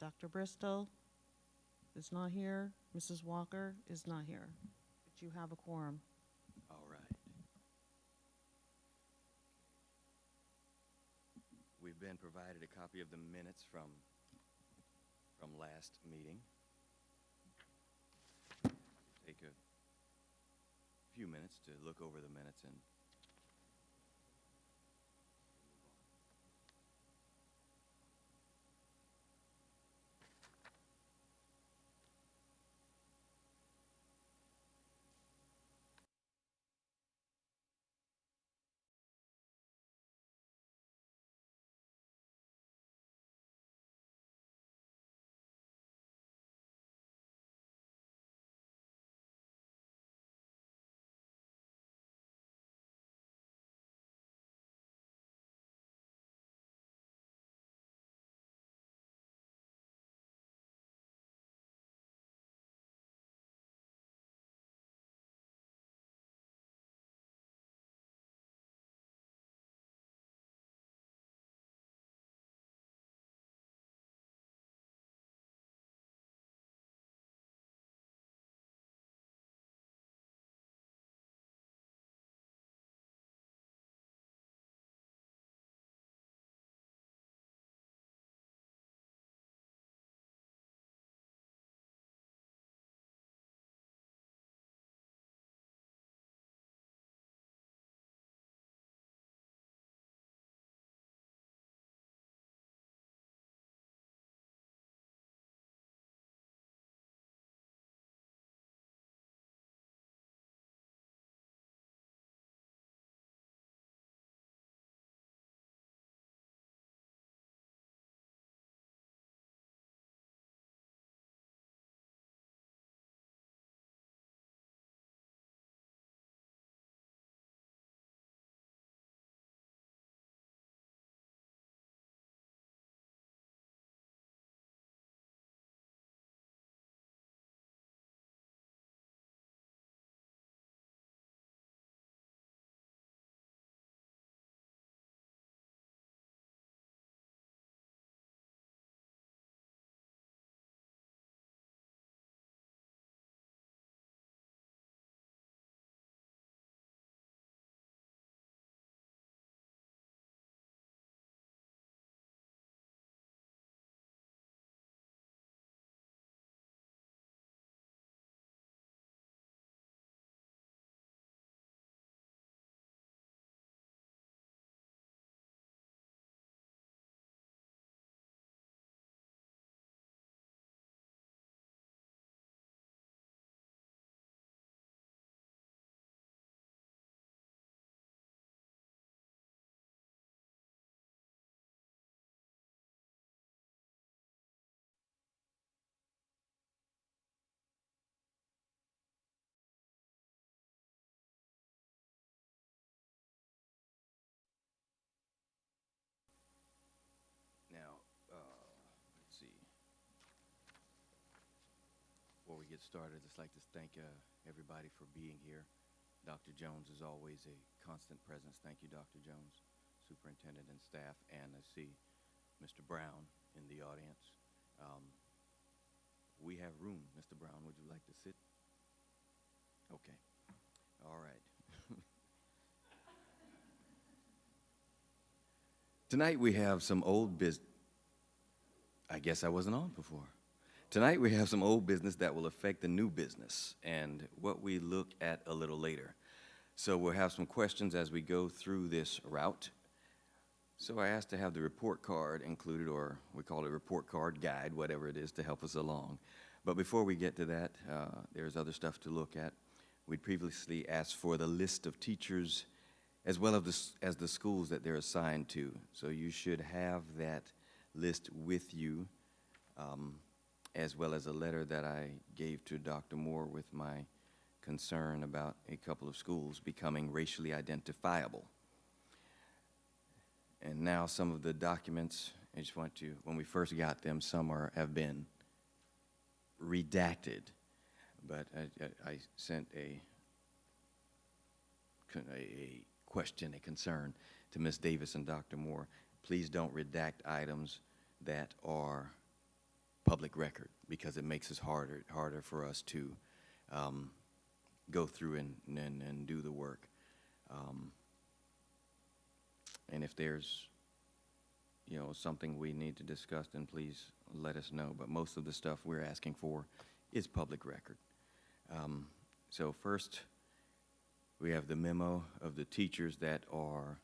Dr. Bristol is not here. Mrs. Walker is not here. But you have a quorum. All right. We've been provided a copy of the minutes from last meeting. Take a few minutes to look over the minutes and now, let's see. Before we get started, I'd just like to thank everybody for being here. Dr. Jones is always a constant presence. Thank you, Dr. Jones, superintendent and staff. And I see Mr. Brown in the audience. We have room. Mr. Brown, would you like to sit? Okay. All right. Tonight we have some old business. I guess I wasn't on before. Tonight we have some old business that will affect the new business and what we look at a little later. So we'll have some questions as we go through this route. So I asked to have the report card included, or we call it a report card guide, whatever it is, to help us along. But before we get to that, there's other stuff to look at. We'd previously asked for the list of teachers as well as the schools that they're assigned to. So you should have that list with you, as well as a letter that I gave to Dr. Moore with my concern about a couple of schools becoming racially identifiable. And now some of the documents, I just want to, when we first got them, some have been redacted. But I sent a question, a concern to Ms. Davis and Dr. Moore. Please don't redact items that are public record, because it makes it harder for us to go through and do the work. And if there's, you know, something we need to discuss, then please let us know. But most of the stuff we're asking for is public record. So first, we have the memo of the teachers that are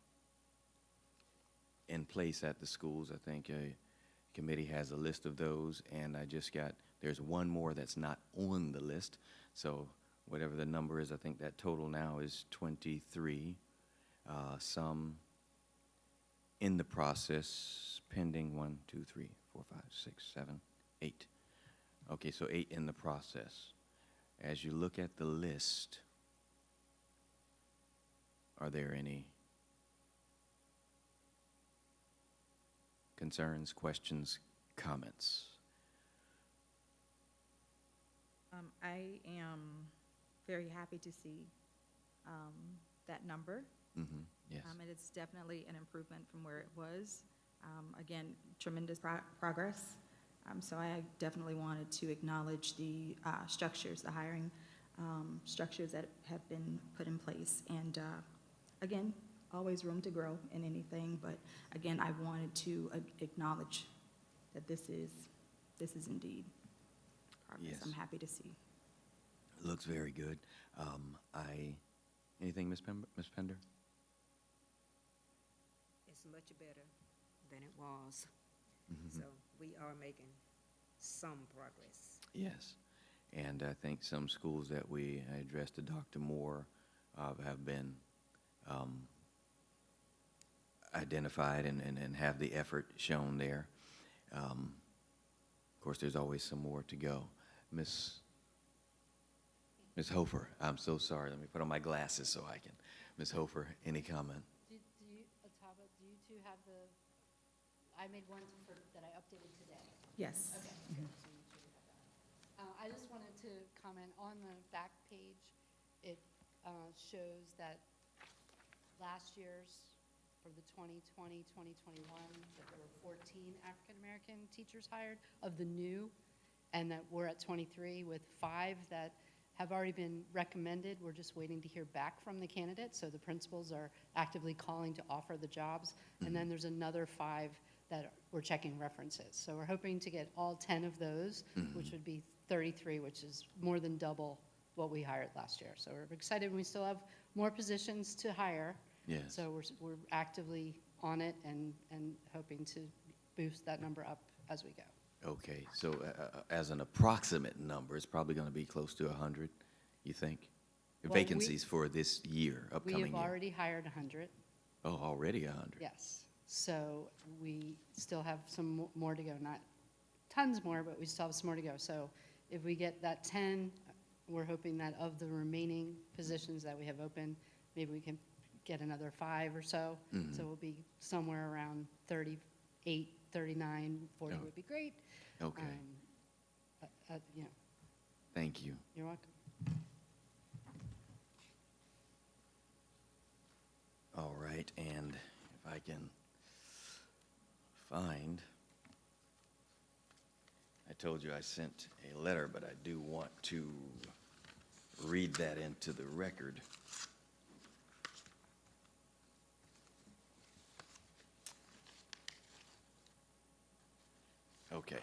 in place at the schools. I think a committee has a list of those, and there's one more that's not on the list. So whatever the number is, I think that total now is 23. Some in the process, pending 1, 2, 3, 4, 5, 6, 7, 8. Okay, so 8 in the process. As you look at the list, are there any concerns, questions, comments? I am very happy to see that number. Mm-hmm. Yes. And it's definitely an improvement from where it was. Again, tremendous progress. So I definitely wanted to acknowledge the structures, the hiring structures that have been put in place. And again, always room to grow in anything, but again, I wanted to acknowledge that this is indeed progress. Yes. I'm happy to see. It looks very good. Anything, Ms. Pender? It's much better than it was. Mm-hmm. So we are making some progress. Yes. And I think some schools that we addressed to Dr. Moore have been identified and have the effort shown there. Of course, there's always some more to go. Ms. Hofer, I'm so sorry. Let me put on my glasses so I can. Ms. Hofer, any comment? Do you, Ataba, do you two have I made one that I updated today. Yes. Okay, good. So you two have that. I just wanted to comment on the back page. It shows that last year's, for the 2020-2021, that there were 14 African-American teachers hired of the new, and that we're at 23 with 5 that have already been recommended. We're just waiting to hear back from the candidates, so the principals are actively calling to offer the jobs. And then there's another 5 that we're checking references. So we're hoping to get all 10 of those, which would be 33, which is more than double what we hired last year. So we're excited. We still have more positions to hire. Yes. So we're actively on it and hoping to boost that number up as we go. Okay, so as an approximate number, it's probably going to be close to 100, you think? Well, Vacancies for this year, We upcoming have year. already hired 100. Oh, already 100? Yes. So we still have some more to go, not tons more, but we still have some more to go. So if we get that 10, we're hoping that of the remaining positions that we have open, maybe we can get another 5 or so. So we'll be somewhere around 38, 39, 40 Oh. would be great. Okay, Yeah, thank you. you're welcome. All right, and if I can find, I told you I sent a letter, but I do want to read that into the record. Okay.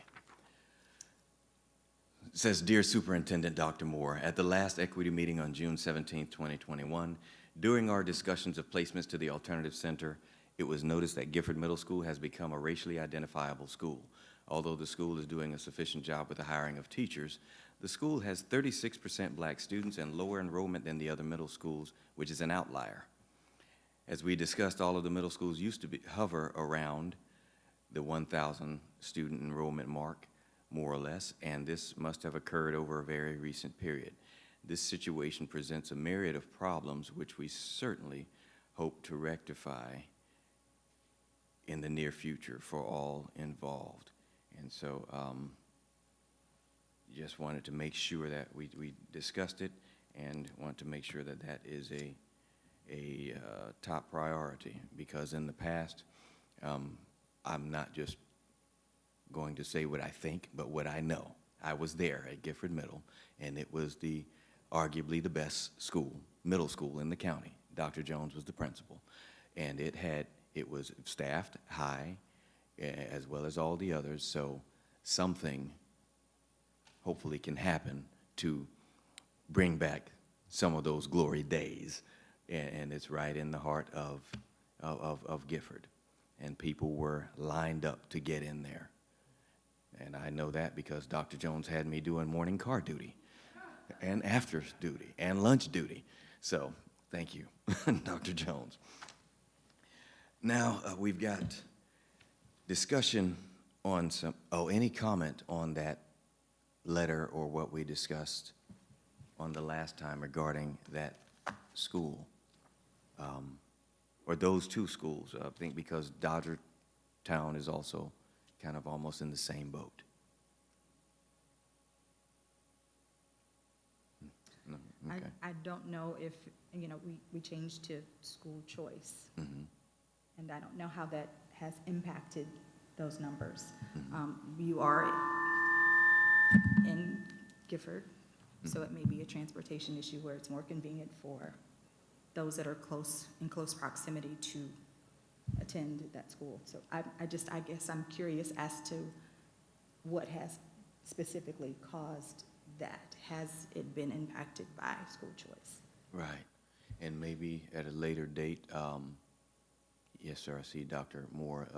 It says, Dear Superintendent Dr. Moore, at the last equity meeting on June 17, 2021, during our discussions of placements to the Alternative Center, it was noticed that Gifford Middle School has become a racially identifiable school. Although the school is doing a sufficient job with the hiring of teachers, the school has 36% black students and lower enrollment than the other middle schools, which is an outlier. As we discussed, all of the middle schools used to hover around the 1,000 student enrollment mark, more or less, and this must have occurred over a very recent period. This situation presents a myriad of problems which we certainly hope to rectify in the near future for all involved. And so just wanted to make sure that we discussed it and want to make sure that that is a top priority, because in the past, I'm not just going to say what I think, but what I know. I was there at Gifford Middle, and it was arguably the best middle school in the county. Dr. Jones was the principal, and it was staffed high, as well as all the others, so something hopefully can happen to bring back some of those glory days, and it's right in the heart of Gifford, and people were lined up to get in there. And I know that because Dr. Jones had me doing morning car duty and after duty and lunch duty. So thank you, Dr. Jones. Now we've got discussion on any comment on that letter or what we discussed on the last time regarding that school, or those two schools, I think, because Dodgertown is also kind of almost in the same boat. No, okay. I don't know if, we changed to school choice. Mm-hmm. And I don't know how that has impacted those numbers. Mm-hmm. You are in Gifford, so it may be a transportation issue where it's more convenient for those that are in close proximity to attend that school. So I guess I'm curious as to what has specifically caused that. Has it been impacted by school choice? Right. And maybe at a later date, yes, sir, I see Dr. Moore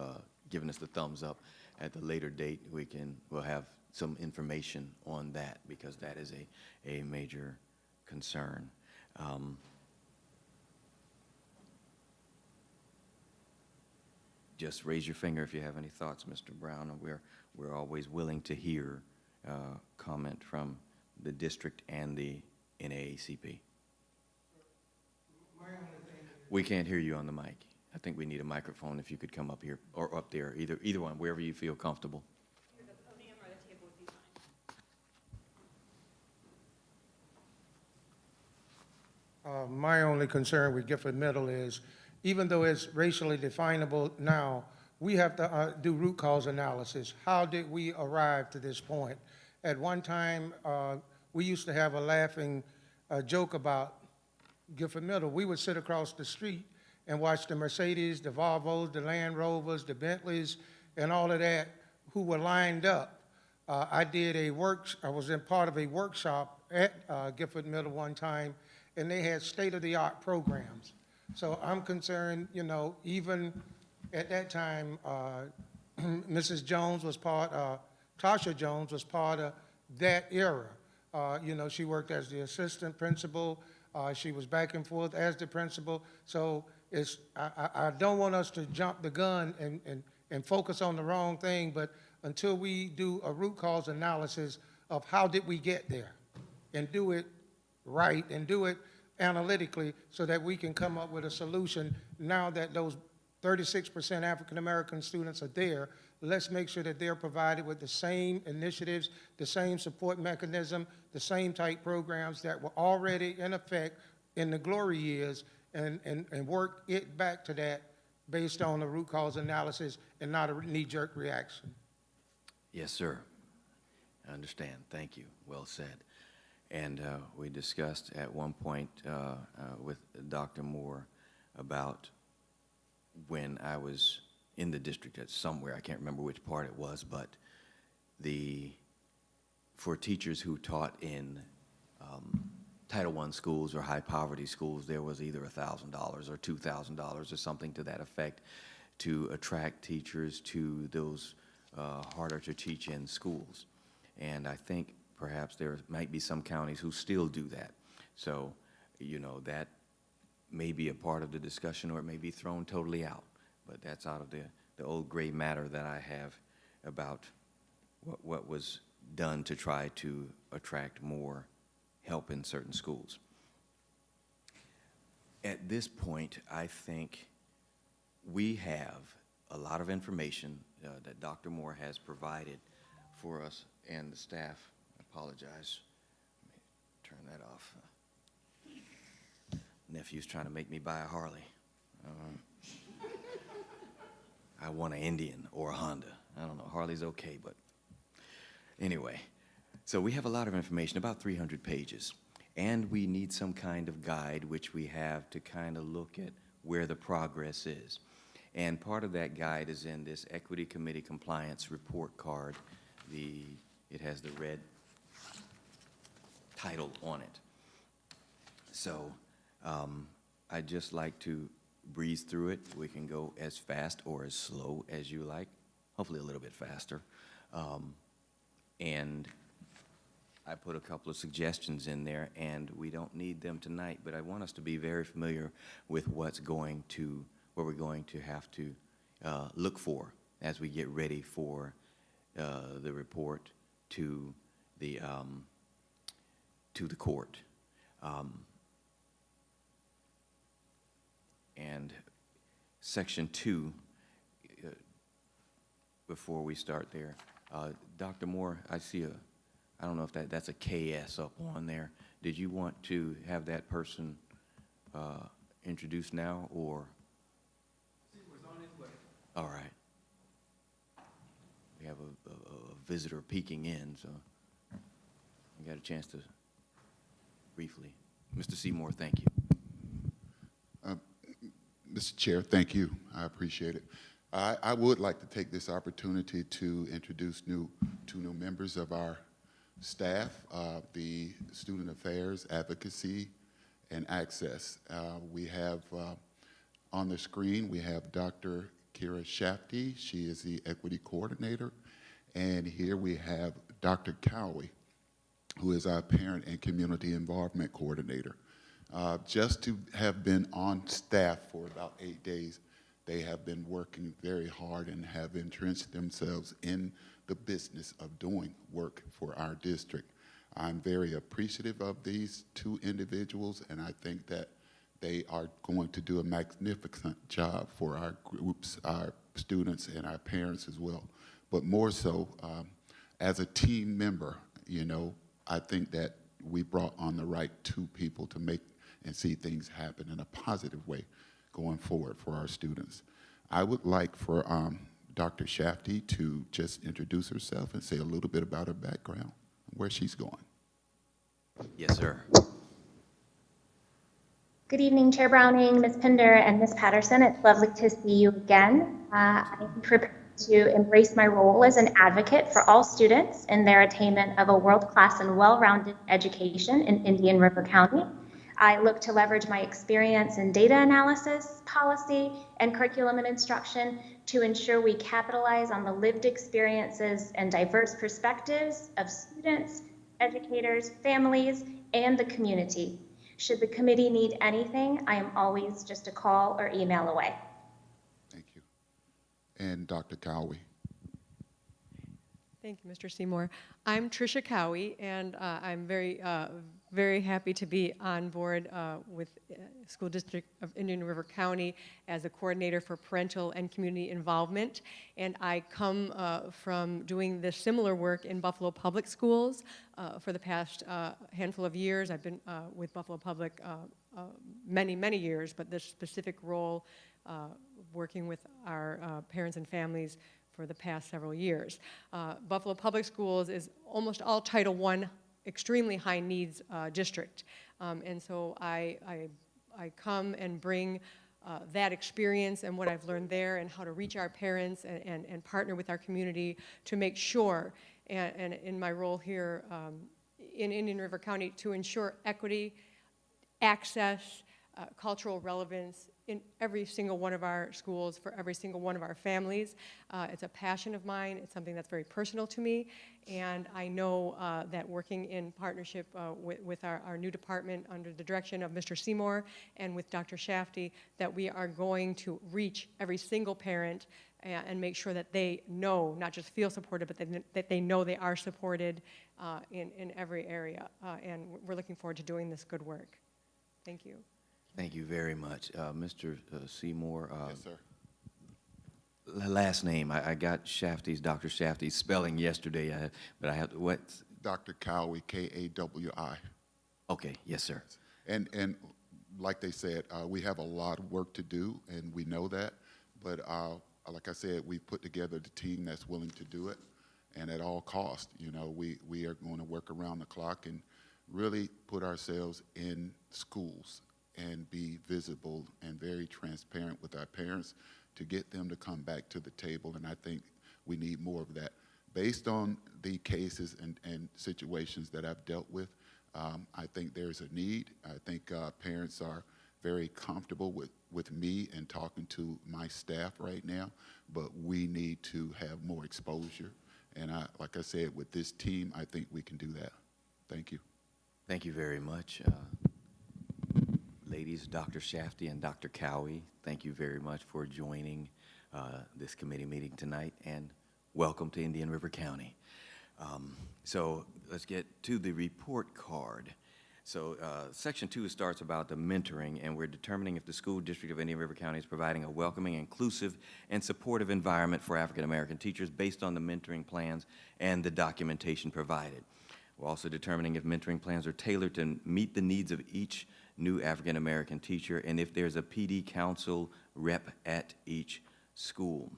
giving us the thumbs up. At the later date, we'll have some information on that, because that is a major concern. Just raise your finger if you have any thoughts, Mr. Brown. We're always willing to hear comment from the district and the NAACP. We can't hear you on the mic. I think we need a microphone. If you could come up here or up there, either one, wherever you feel comfortable. The podium or the table would be fine. My only concern with Gifford Middle is, even though it's racially definable now, we have to do root cause analysis. How did we arrive to this point? At one time, we used to have a laughing joke about Gifford Middle. We would sit across the street and watch the Mercedes, the Volvos, the Land Rovers, the Bentleys, and all of that, who were lined up. I was in part of a workshop at Gifford Middle one time, and they had state-of-the-art programs. So I'm concerned, even at that time, Mrs. Jones was Tasha Jones was part of that era. She worked as the assistant principal. She was back and forth as the principal. So I don't want us to jump the gun and focus on the wrong thing, but until we do a root cause analysis of how did we get there, and do it right and do it analytically, so that we can come up with a solution. Now that those 36% African American students are there, let's make sure that they're provided with the same initiatives, the same support mechanism, the same type programs that were already in effect in the glory years, and work it back to that based on the root cause analysis and not a knee-jerk reaction. Yes, sir. I understand. Thank you. Well said. And we discussed at one point with Dr. Moore about when I was in the district at somewhere, I can't remember which part it was, but for teachers who taught in Title I schools or high poverty schools, there was either $1,000 or $2,000 or something to that effect to attract teachers to those harder to teach in schools. And I think perhaps there might be some counties who still do that. So, that may be a part of the discussion, or it may be thrown totally out. But that's out of the old gray matter that I have about what was done to try to attract more help in certain schools. At this point, I think we have a lot of information that Dr. Moore has provided for us and the staff. I apologize. Let me turn that off. Nephew's trying to make me buy a Harley. I want an Indian or a Honda. I don't know, Harley's okay, but anyway. So we have a lot of information, about 300 pages, and we need some kind of guide, which we have to kind of look at where the progress is. And part of that guide is in this Equity Committee Compliance Report card. It has the red title on it. So I'd just like to breeze through it. We can go as fast or as slow as you like, hopefully a little bit faster. And I put a couple of suggestions in there, and we don't need them tonight, but I want us to be very familiar with what we're going to have to look for as we get ready for the report to the court. And section 2, before we start there, Dr. Moore, I see I don't know if that's a KS up on there. Did you want to have that person introduced now, or? He was on his way. All right. We have a visitor peeking in, so we got a chance to briefly. Mr. Seymour, thank you. Mr. Chair, thank you. I appreciate it. I would like to take this opportunity to introduce two new members of our staff, the Student Affairs, Advocacy, and Access. We have on the screen, we have Dr. Kira Shafty. She is the Equity Coordinator. And here we have Dr. Cowie, who is our Parent and Community Involvement Coordinator. Just to have been on staff for about 8 days, they have been working very hard and have entrenched themselves in the business of doing work for our district. I'm very appreciative of these two individuals, and I think that they are going to do a magnificent job for our groups, our students, and our parents as well. But more so, as a team member, you know, I think that we brought on the right two people to make and see things happen in a positive way going forward for our students. I would like for Dr. Shafty to just introduce herself and say a little bit about her background, where she's going. Yes, sir. Good evening, Chair Browning, Ms. Pinder, and Ms. Patterson. It's lovely to see you again. I'm prepared to embrace my role as an advocate for all students in their attainment of a world-class and well-rounded education in Indian River County. I look to leverage my experience in data analysis, policy, and curriculum and instruction to ensure we capitalize on the lived experiences and diverse perspectives of students, educators, families, and the community. Should the committee need anything, I am always just a call or email away. Thank you. And Dr. Cowie. Thank you, Mr. Seymour. I'm Tricia Cowie, and I'm very happy to be on board with School District of Indian River County as a coordinator for parental and community involvement. And I come from doing this similar work in Buffalo Public Schools for the past handful of years. I've been with Buffalo Public many years, but this specific role working with our parents and families for the past several years. Buffalo Public Schools is almost all Title I extremely high needs district. And so I come and bring that experience and what I've learned there and how to reach our parents and partner with our community to make sure, and in my role here in Indian River County, to ensure equity, access, cultural relevance in every single one of our schools for every single one of our families. It's a passion of mine. It's something that's very personal to me. And I know that working in partnership with our new department under the direction of Mr. Seymour and with Dr. Shafty, that we are going to reach every single parent and make sure that they know, not just feel supported, but that they know they are supported in every area. And we're looking forward to doing this good work. Thank you. Thank you very much. Mr. Seymour. Yes, sir. Last name, I got Shafty's, Dr. Shafty's spelling yesterday, but I have to, what? Dr. Cowie, K-A-W-I. Okay, yes, sir. And like they said, we have a lot of work to do, and we know that, but like I said, we've put together the team that's willing to do it, and at all costs, you know, we are going to work around the clock and really put ourselves in schools and be visible and very transparent with our parents to get them to come back to the table, and I think we need more of that. Based on the cases and situations that I've dealt with, I think there's a need. I think parents are very comfortable with me and talking to my staff right now, but we need to have more exposure. And like I said, with this team, I think we can do that. Thank you. Thank you very much. Ladies, Dr. Shafty and Dr. Cowie, thank you very much for joining this committee meeting tonight, and welcome to Indian River County. So let's get to the report card. So Section 2 starts about the mentoring, and we're determining if the school district of Indian River County is providing a welcoming, inclusive, and supportive environment for African American teachers based on the mentoring plans and the documentation provided. We're also determining if mentoring plans are tailored to meet the needs of each new African American teacher, and if there's a PD council rep at each school.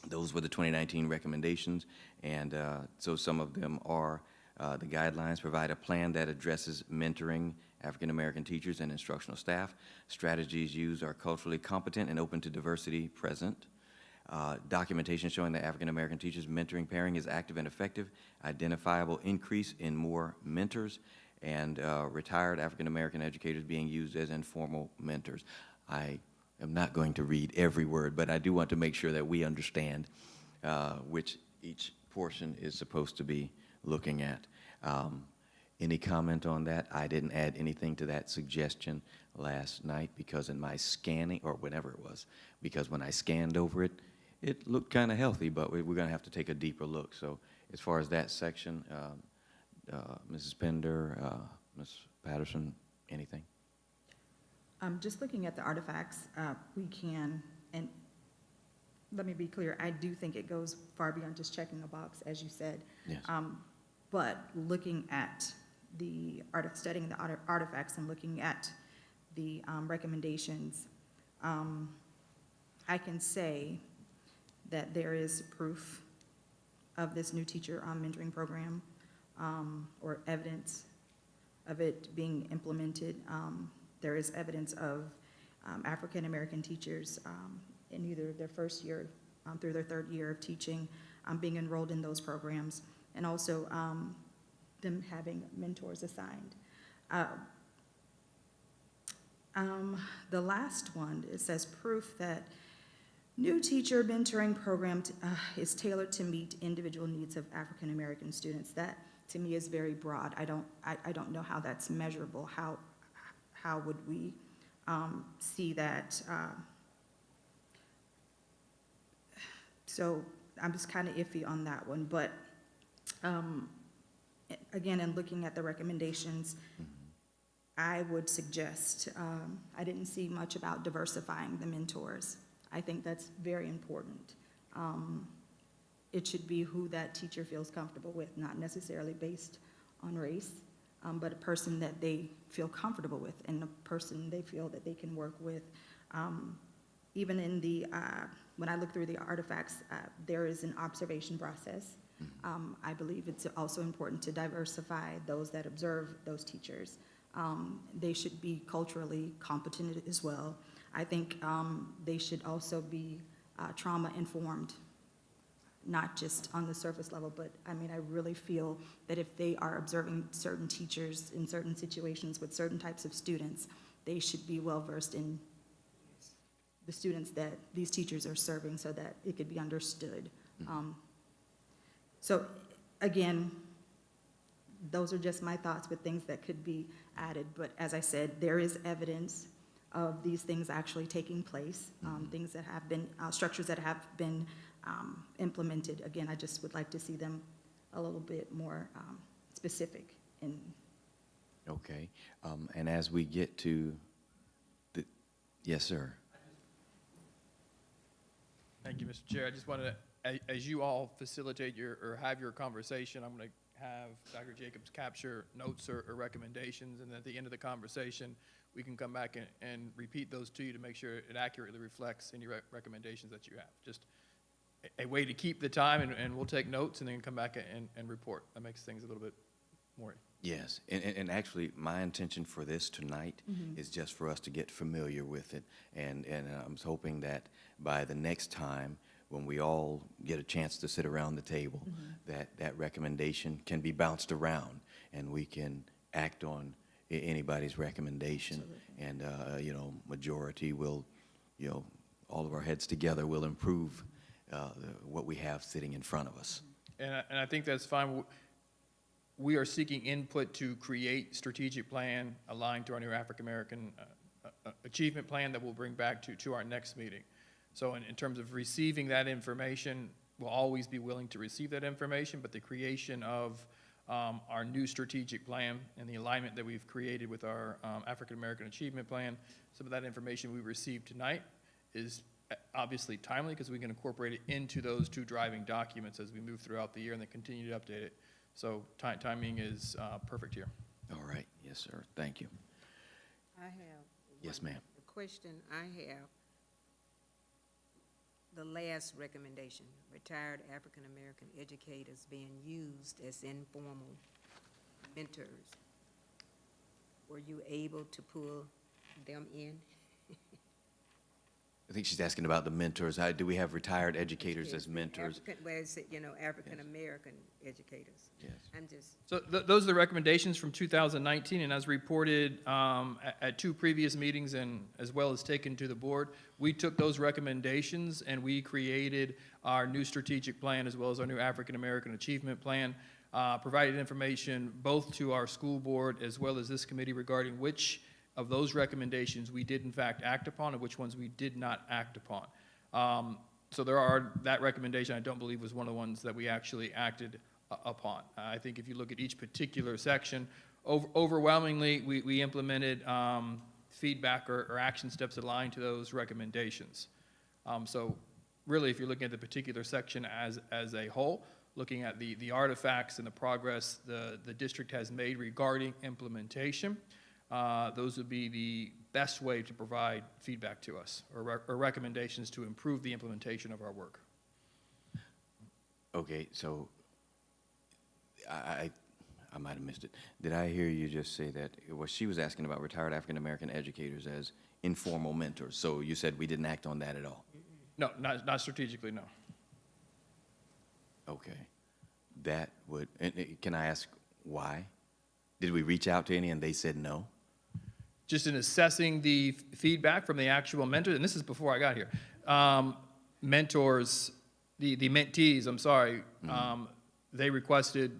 Those were the 2019 recommendations, and so some of them are the guidelines provide a plan that addresses mentoring African American teachers and instructional staff. Strategies used are culturally competent and open to diversity present. Documentation showing that African American teachers mentoring pairing is active and effective. Identifiable increase in more mentors, and retired African American educators being used as informal mentors. I am not going to read every word, but I do want to make sure that we understand which each portion is supposed to be looking at. Any comment on that? I didn't add anything to that suggestion last night because in my scanning, or whenever it was, because when I scanned over it, it looked kind of healthy, but we're going to have to take a deeper look. So as far as that section, Mrs. Pender, Ms. Patterson, anything? Just looking at the artifacts, we can, and let me be clear, I do think it goes far beyond just checking a box, as you said. Yes. But looking at studying the artifacts and looking at the recommendations, I can say that there is proof of this new teacher mentoring program, or evidence of it being implemented. There is evidence of African American teachers in either their first year through their third year of teaching being enrolled in those programs, and also them having mentors assigned. The last one, it says proof that new teacher mentoring program is tailored to meet individual needs of African American students. That to me is very broad. I don't know how that's measurable. How would we see that? So I'm just kind of iffy on that one. But again, in looking at the recommendations, I would suggest, I didn't see much about diversifying the mentors. I think that's very important. It should be who that teacher feels comfortable with, not necessarily based on race, but a person that they feel comfortable with and a person they feel that they can work with. Even in the, when I look through the artifacts, there is an observation process. I believe it's also important to diversify those that observe those teachers. They should be culturally competent as well. I think they should also be trauma-informed, not just on the surface level, but I mean, I really feel that if they are observing certain teachers in certain situations with certain types of students, they should be well-versed in the students that these teachers are serving so that it could be understood. So again, those are just my thoughts with things that could be added, but as I said, there is evidence of these things actually taking place, things that have been, structures that have been implemented. Again, I just would like to see them a little bit more specific. Okay, and as we get to the, yes, sir. Thank you, Mr. Chair. I just wanted to, as you all facilitate your, or have your conversation, I'm going to have Dr. Jacobs capture notes or recommendations, and at the end of the conversation, we can come back and repeat those to you to make sure it accurately reflects any recommendations that you have. Just a way to keep the time, and we'll take notes and then come back and report. That makes things a little bit more. Yes, and actually, my intention for this tonight is just for us to get familiar with it, and I'm hoping that by the next time, when we all get a chance to sit around the table, that recommendation can be bounced around, and we can act on anybody's recommendation, and majority will, all of our heads together will improve what we have sitting in front of us. And I think that's fine. We are seeking input to create strategic plan aligned to our new African American achievement plan that we'll bring back to our next meeting. So in terms of receiving that information, we'll always be willing to receive that information, but the creation of our new strategic plan and the alignment that we've created with our African American achievement plan, some of that information we received tonight is obviously timely because we can incorporate it into those two driving documents as we move throughout the year and then continue to update it. So timing is perfect here. All right, yes, sir, thank you. I have. Yes, one ma'am. Question I have, the last recommendation, retired African-American educators being used as informal mentors. Were you able to pull them in? I think she's asking about the mentors. Do we have retired educators as mentors? Where it's, African-American educators. Yes. I'm just, So those are the recommendations from 2019, and as reported at two previous meetings and as well as taken to the board, we took those recommendations and we created our new strategic plan as well as our new African American Achievement Plan, provided information both to our school board as well as this committee regarding which of those recommendations we did in fact act upon and which ones we did not act upon. So that recommendation I don't believe was one of the ones that we actually acted upon. I think if you look at each particular section, overwhelmingly we implemented feedback or action steps aligned to those recommendations. So really if you're looking at the particular section as a whole, looking at the artifacts and the progress the district has made regarding implementation, those would be the best way to provide feedback to us or recommendations to improve the implementation of our work. Okay, so I might have missed it. Did I hear you just say that, well, she was asking about retired African-American educators as informal mentors, so you said we didn't act on that at all? No, not strategically, no. Okay. That would, can I ask why? Did we reach out to any and they said no? Just in assessing the feedback from the actual mentors, and this is before I got here, mentors, the mentees, I'm sorry, they requested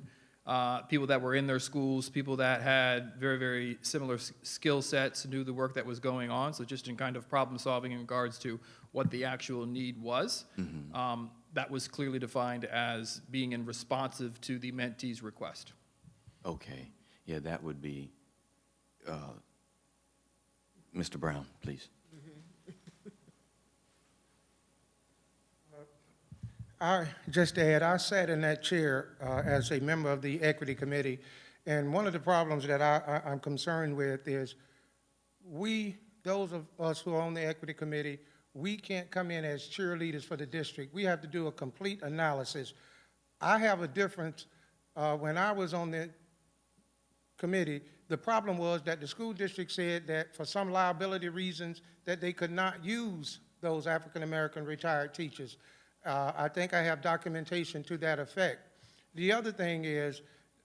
people that were in their schools, people that had very, very similar skill sets, knew the work that was going on, so just in kind of problem solving in regards to what the actual need was. That was clearly defined as being in responsive to the mentee's request. Okay. Yeah, that would be, Mr. Brown, please. Just to add, I sat in that chair as a member of the Equity Committee, and one of the problems that I'm concerned with is those of us who are on the Equity Committee, we can't come in as cheerleaders for the district. We have to do a complete analysis. I have a difference. When I was on the committee, the problem was that the school district said that for some liability reasons that they could not use those African-American retired teachers. I think I have documentation to that effect. The other thing is,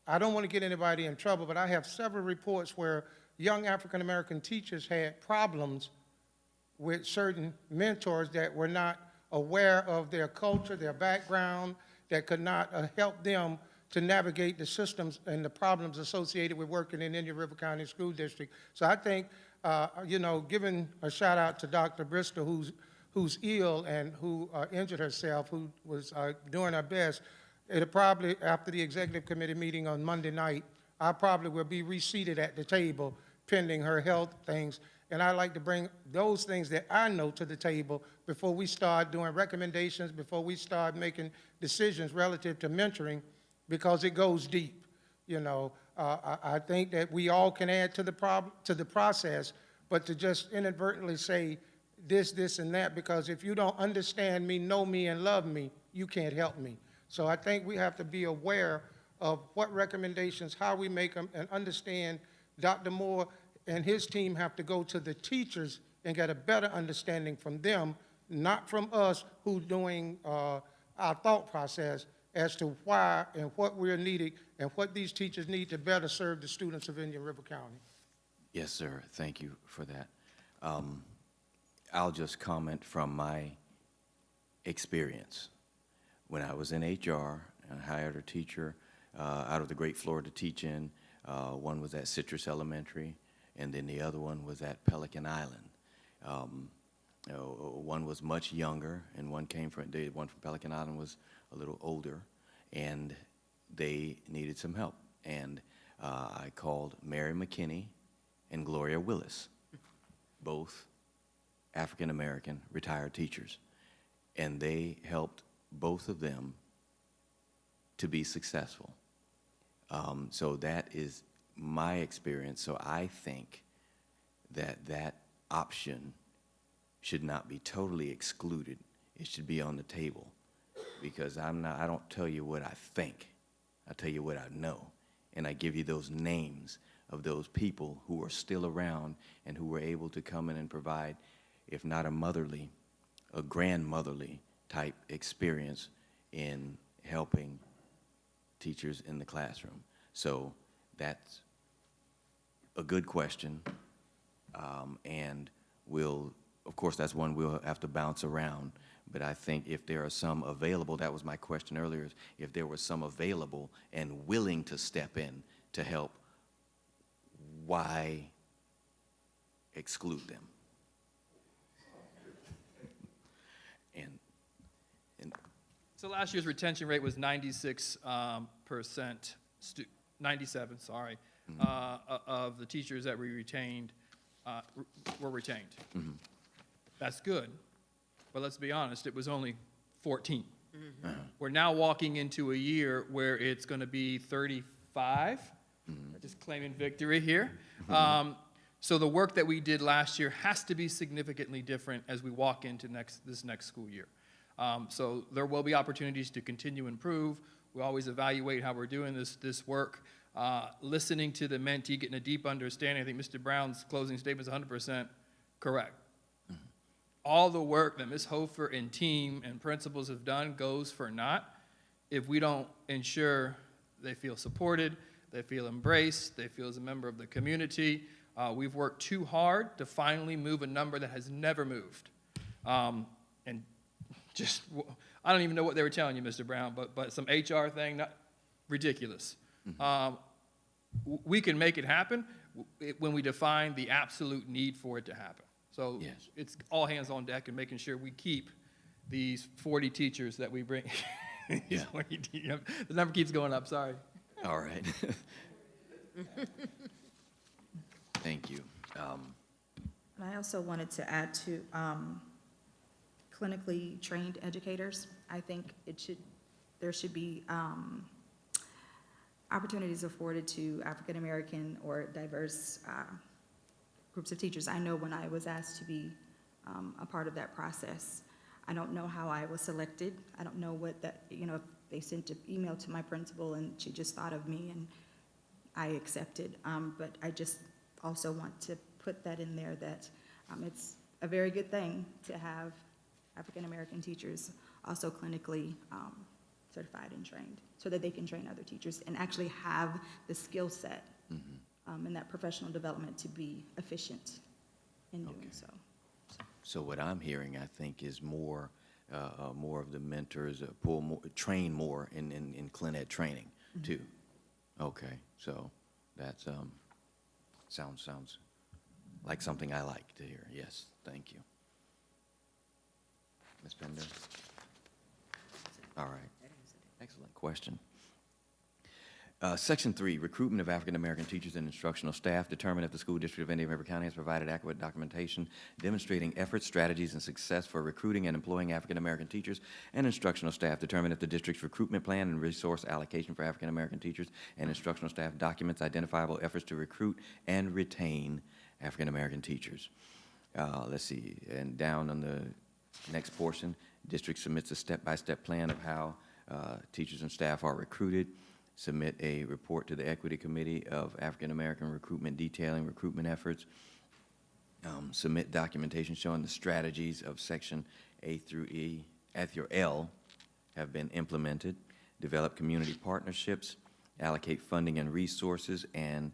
I don't want to get anybody in trouble, but I have several reports where young African-American teachers had problems with certain mentors that were not aware of their culture, their background, that could not help them to navigate the systems and the problems associated with working in Indian River County School District. So I think, giving a shout out to Dr. Bristol, who's ill and who injured herself, who was doing her best, it'll probably, after the executive committee meeting on Monday night, I probably will be reseated at the table pending her health things. And I'd like to bring those things that I know to the table before we start doing recommendations, before we start making decisions relative to mentoring, because it goes deep. You know, I think that we all can add to the problem, to the process, but to just inadvertently say this, and that, because if you don't understand me, know me, and love me, you can't help me. So I think we have to be aware of what recommendations, how we make them, and understand Dr. Moore and his team have to go to the teachers and get a better understanding from them, not from us who's doing our thought process as to why and what we're needing and what these teachers need to better serve the students of Indian River County. Yes, sir. Thank you for that. I'll just comment from my experience. When I was in HR, I hired a teacher out of the Great Florida to teach in. One was at Citrus Elementary, and then the other one was at Pelican Island. One was much younger, and one from Pelican Island was a little older, and they needed some help. And I called Mary McKinney and Gloria Willis, both African-American retired teachers, and they helped both of them to be successful. So that is my experience. So I think that that option should not be totally excluded. It should be on the table, because I don't tell you what I think. I tell you what I know, and I give you those names of those people who are still around and who were able to come in and provide, if not a motherly, a grandmotherly type experience in helping teachers in the classroom. So that's a good question, and of course, that's one we'll have to bounce around. But I think if there are some available, that was my question earlier, if there were some available and willing to step in to help, why exclude them? So last year's retention rate was 96%, 97, sorry, of the teachers that we retained were retained. Mm-hmm. That's good, but let's be honest, it was only 14. Mm-hmm. We're now walking into a year where it's going to be 35. Mm-hmm. Just claiming victory here. Mm-hmm. So the work that we did last year has to be significantly different as we walk into this next school year. So there will be opportunities to continue to improve. We always evaluate how we're doing this work. Listening to the mentee, getting a deep understanding. I think Mr. Brown's closing statement is 100% correct. Mm-hmm. All the work that Ms. Hofer and team and principals have done goes for naught if we don't ensure they feel supported, they feel embraced, they feel as a member of the community. We've worked too hard to finally move a number that has never moved. And just, I don't even know what they were telling you, Mr. Brown, but some HR thing, not ridiculous. Mm-hmm. We can make it happen when we define the absolute need for it to happen. So yes, it's all hands on deck and making sure we keep these 40 teachers that we bring. Yeah. The number keeps going up, sorry. All right. Thank you. And I also wanted to add to clinically trained educators. I think there should be opportunities afforded to African American or diverse groups of teachers. I know when I was asked to be a part of that process, I don't know how I was selected. I don't know what that, if they sent an email to my principal and she just thought of me and I accepted. But I just also want to put that in there that it's a very good thing to have African American teachers also clinically certified and trained so that they can train other teachers and actually have the skill set and that professional development to be efficient in doing so. So what I'm hearing, I think, is more of the mentors, train more in clin ed training too. Okay, so that sounds like something I like to hear. Yes, thank you. Ms. Pender? All right. Excellent question. Section 3, recruitment of African-American teachers and instructional staff. Determine if the school district of Indian River County has provided adequate documentation demonstrating efforts, strategies, and success for recruiting and employing African-American teachers and instructional staff. Determine if the district's recruitment plan and resource allocation for African-American teachers and instructional staff documents identifiable efforts to recruit and retain African-American teachers. Let's see, and down on the next portion, district submits a step-by-step plan of how teachers and staff are recruited. Submit a report to the Equity Committee of African American Recruitment detailing recruitment efforts. Submit documentation showing the strategies of Section A through L have been implemented. Develop community partnerships, allocate funding and resources, and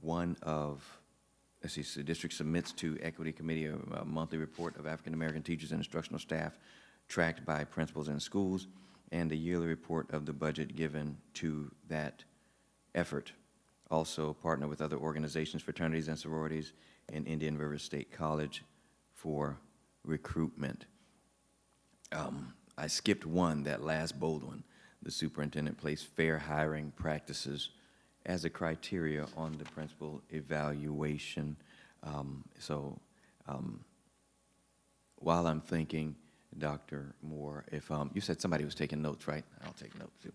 the district submits to Equity Committee a monthly report of African American teachers and instructional staff tracked by principals in schools, and a yearly report of the budget given to that effort. Also partner with other organizations, fraternities, and sororities in Indian River State College for recruitment. I skipped one, that last bold one. The superintendent placed fair hiring practices as a criteria on the principal evaluation. While I'm thinking, Dr. Moore, if you said somebody was taking notes, right? I'll take notes too.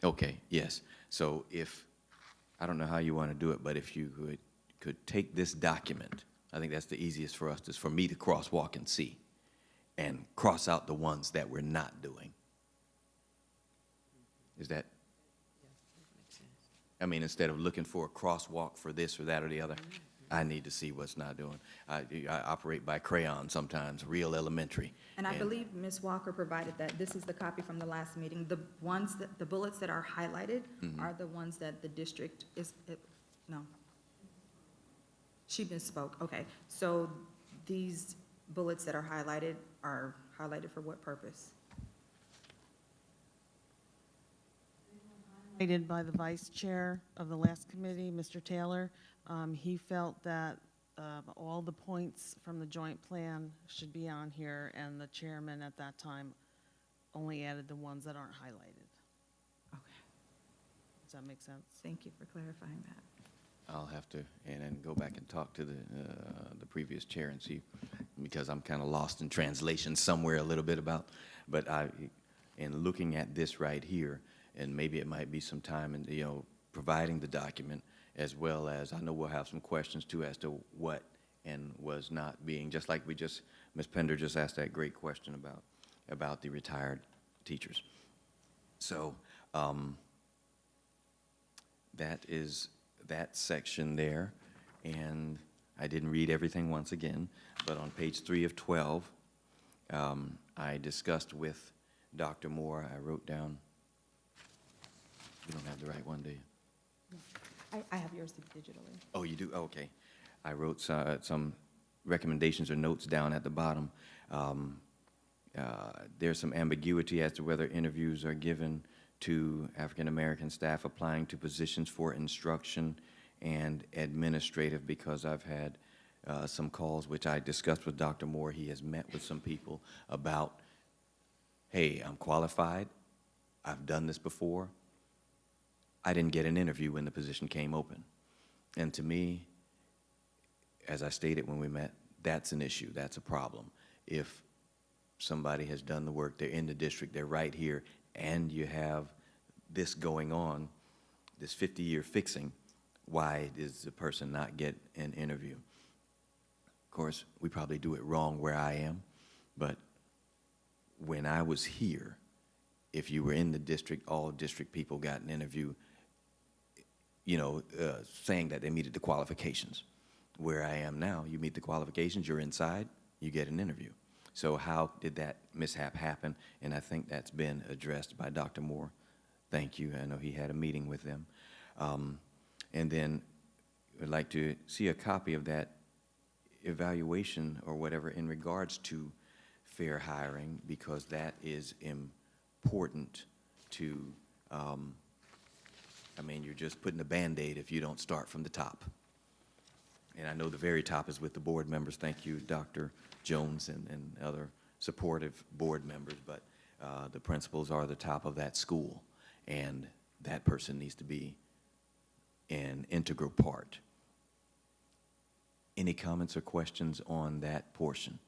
Okay, yes. So if, I don't know how you want to do it, but if you could take this document, I think that's the easiest for us, is for me to crosswalk and see, and cross out the ones that we're not doing. Is that? I mean, instead of looking for a crosswalk for this or that or the other, I need to see what's not doing. I operate by crayon sometimes, real elementary. And I believe Ms. Walker provided that. This is the copy from the last meeting. The bullets that are highlighted are the ones that the district no. She misspoke, okay. So these bullets that are highlighted for what purpose? Highlighted by the vice chair of the last committee, Mr. Taylor. He felt that all the points from the joint plan should be on here, and the chairman at that time only added the ones that aren't highlighted. Okay, Does that make sense? thank you for clarifying that. I'll have to, and then go back and talk to the previous chair and see, because I'm kind of lost in translation somewhere a little bit about, but in looking at this right here, and maybe it might be some time in, providing the document, as well as, I know we'll have some questions too as to what and was not being, just like Ms. Pender just asked that great question about the retired teachers. So that is that section there, and I didn't read everything once again, but on page 3 of 12, I discussed with Dr. Moore, I wrote down, you don't have the right one, do you? I have yours digitally. Oh, you do? Oh, okay. I wrote some recommendations or notes down at the bottom. There's some ambiguity as to whether interviews are given to African-American staff applying to positions for instruction and administrative, because I've had some calls, which I discussed with Dr. Moore. He has met with some people about, hey, I'm qualified. I've done this before. I didn't get an interview when the position came open. And to me, as I stated when we met, that's an issue, that's a problem. If somebody has done the work, they're in the district, they're right here, and you have this going on, this 50-year fixing, why does the person not get an interview? Of course, we probably do it wrong where I am, but when I was here, if you were in the district, all district people got an interview, saying that they meted the qualifications. Where I am now, you meet the qualifications, you're inside, you get an interview. So how did that mishap happen? And I think that's been addressed by Dr. Moore. Thank you. I know he had a meeting with them. And then I'd like to see a copy of that evaluation or whatever in regards to fair hiring, because that is important to, you're just putting a Band-Aid if you don't start from the top. And I know the very top is with the board members. Thank you, Dr. Jones and other supportive board members, but the principals are the top of that school. and that person needs to be an integral part. Any comments or questions on that portion?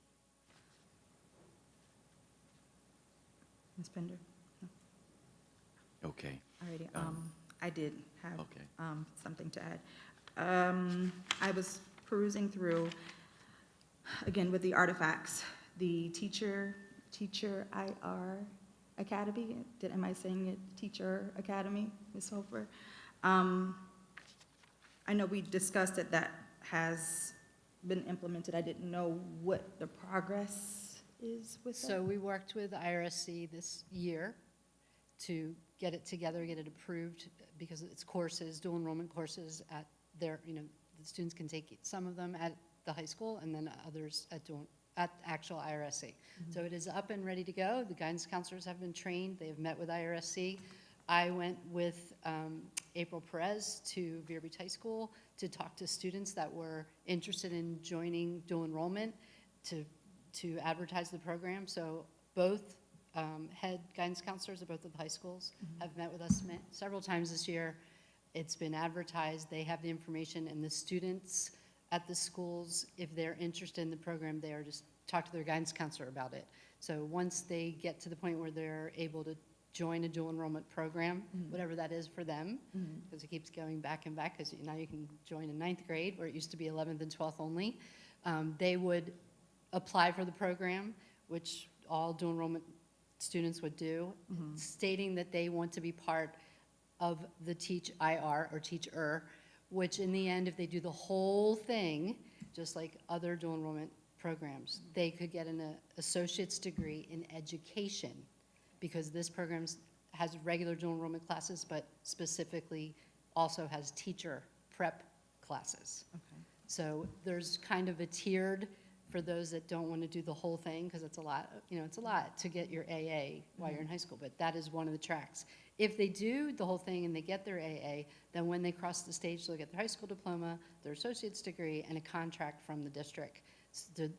Ms. Pender? Okay. Alrighty, I did have Okay. something to add. I was perusing through, again, with the artifacts, the Teacher IR Academy. Am I saying it? Teacher Academy, Ms. Hofer? I know we discussed it, that has been implemented. I didn't know what the progress is with that. So we worked with IRSC this year to get it together, get it approved, because it's courses, dual enrollment courses at their, the students can take some of them at the high school and then others at actual IRSC. So it is up and ready to go. The guidance counselors have been trained. They have met with IRSC. I went with April Perez to Vero Beach High School to talk to students that were interested in joining dual enrollment to advertise the program. So both head guidance counselors at both of the high schools have met with us several times this year. It's been advertised. They have the information, and the students at the schools, if they're interested in the program, they are just talk to their guidance counselor about it. So once they get to the point where they're able to join a dual enrollment program, whatever that is for them, because it keeps going back and back, because now you can join in 9th grade, where it used to be 11th and 12th only. They would apply for the program, which all dual enrollment students would do, stating that they want to be part of the Teach IR or Teacher, which in the end, if they do the whole thing, just like other dual enrollment programs, they could get an associate's degree in education, because this program has regular dual enrollment classes, but specifically also has teacher prep classes. Okay. So there's kind of a tiered for those that don't want to do the whole thing, because it's a lot, it's a lot to get your AA while you're in high school, but that is one of the tracks. If they do the whole thing and they get their AA, then when they cross the stage, they'll get their high school diploma, their associate's degree, and a contract from the district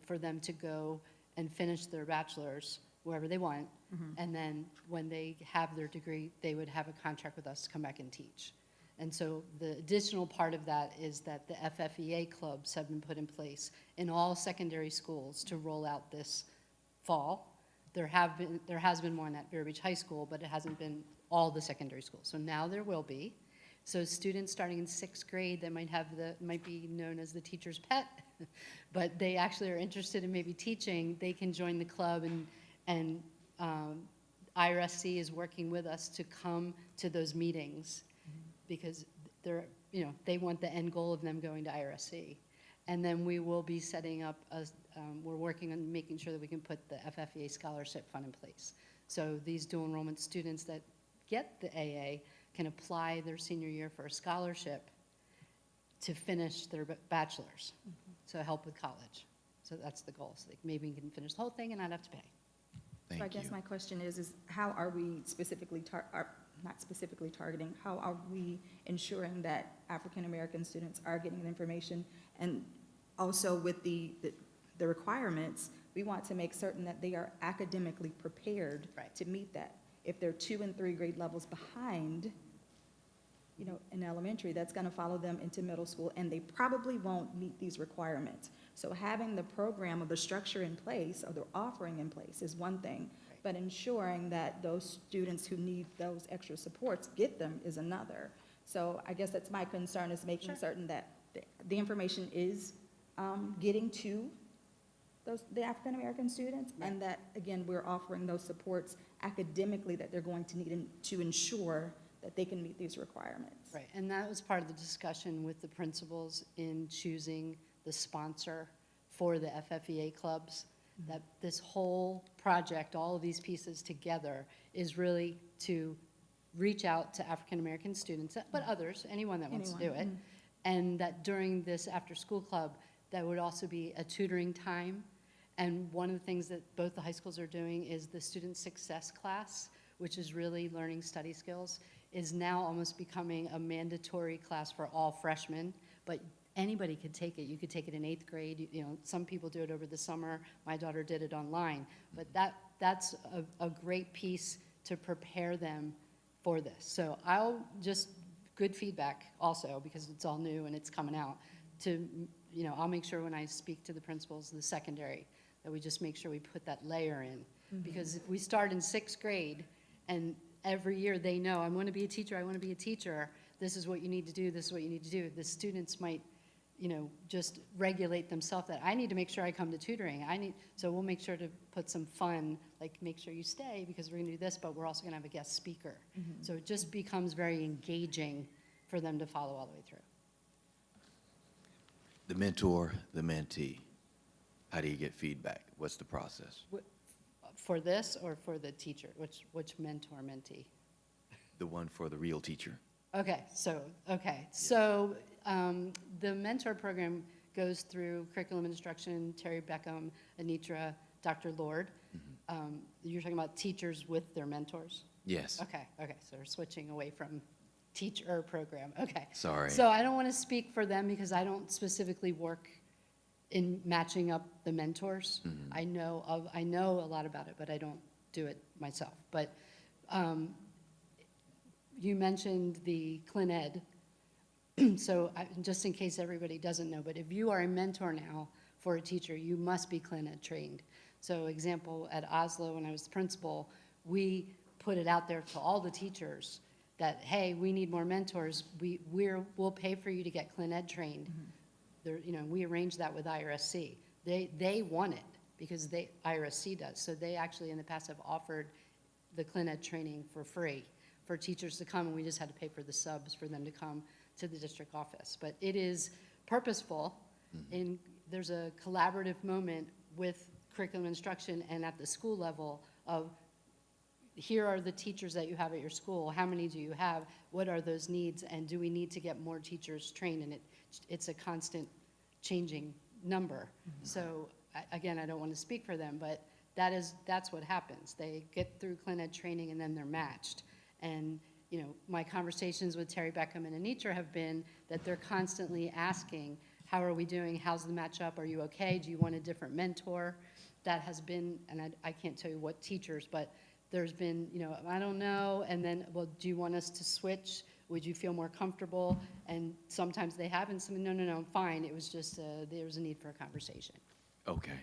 for them to go and finish their bachelor's wherever they want. And then when they have their degree, they would have a contract with us to come back and teach. And so the additional part of that is that the FFEA clubs have been put in place in all secondary schools to roll out this fall. There has been one at Vero Beach High School, but it hasn't been all the secondary schools. So now there will be. So students starting in 6th grade that might be known as the teacher's pet, but they actually are interested in maybe teaching, they can join the club, and IRSC is working with us to come to those meetings, because they want the end goal of them going to IRSC. And then we will be setting up we're working on making sure that we can put the FFEA scholarship fund in place. So these dual enrollment students that get the AA can apply their senior year for a scholarship to finish their bachelor's, so help with college. So that's the goal. So maybe we can finish the whole thing and not have to pay. Thank So I you. guess my question is how are we specifically, not specifically targeting, how are we ensuring that African-American students are getting the information? And also with the requirements, we want to make certain that they are academically prepared to meet that. If they're 2 and 3 grade levels behind, in elementary, that's going to follow them into middle school, and they probably won't meet these requirements. So having the program or the structure in place, or the offering in place, is one thing, but ensuring that those students who need those extra supports get them is another. So I guess that's my concern, is making certain that the information is getting to the African-American students, and that, again, we're offering those supports academically that they're going to need to ensure that they can meet these requirements. Right, and that was part of the discussion with the principals in choosing the sponsor for the FFEA clubs, that this whole project, all of these pieces together, is really to reach out to African-American students, but others, anyone that wants to do it, and that during this after-school club, that would also be a tutoring time. And one of the things that both the high schools are doing is the student success class, which is really learning study skills, is now almost becoming a mandatory class for all freshmen, but anybody could take it. You could take it in 8th grade. Some people do it over the summer. My daughter did it online, but that's a great piece to prepare them for this. So I'll just, good feedback also, because it's all new and it's coming out, to, you know, I'll make sure when I speak to the principals, the secondary, that we just make sure we put that layer in. Because if we start in 6th grade and every year they know, I want to be a teacher, I want to be a teacher, this is what you need to do, this is what you need to do, the students might, you know, just regulate themselves that I need to make sure I come to tutoring. So we'll make sure to put some fun, like make sure you stay because we're going to do this, but we're also going to have a guest speaker. So it just becomes very engaging for them to follow all the way through. The mentor, the mentee. How do you get feedback? What's the process? For this or for the teacher? Which mentor, mentee? The one for the real teacher. Okay, so the mentor program goes through curriculum instruction, Terry Beckham, Anitra, Dr. Lord. You're talking about teachers with their mentors? Yes. Okay, so we're switching away from teacher program, okay. Sorry. So I don't want to speak for them because I don't specifically work in matching up the mentors. I know a lot about it, but I don't do it myself. But you mentioned the Clin Ed. So just in case everybody doesn't know, but if you are a mentor now for a teacher, you must be Clin Ed trained. So example, at Oslo, when I was the principal, we put it out there to all the teachers that, hey, we need more mentors. We'll pay for you to get Clin Ed trained. There, you know, we arranged that with IRSC. They want it because IRSC does. So they actually in the past have offered the Clin Ed training for free for teachers to come, and we just had to pay for the subs for them to come to the district office. But it is purposeful, and there's a collaborative moment with curriculum instruction and at the school level of, here are the teachers that you have at your school, how many do you have, what are those needs, and do we need to get more teachers trained? And it's a constant changing number. So again, I don't want to speak for them, but that's what happens. They get through Clin Ed training and then they're matched. And you know, my conversations with Terry Beckham and Anitra have been that they're constantly asking, how are we doing? How's the matchup? Are you okay? Do you want a different mentor? That has been, and I can't tell you what teachers, but there's been, you know, I don't know, and then, well, do you want us to switch? Would you feel more comfortable? And sometimes they have, and some, no, I'm fine. It was just, there was a need for a conversation. Okay.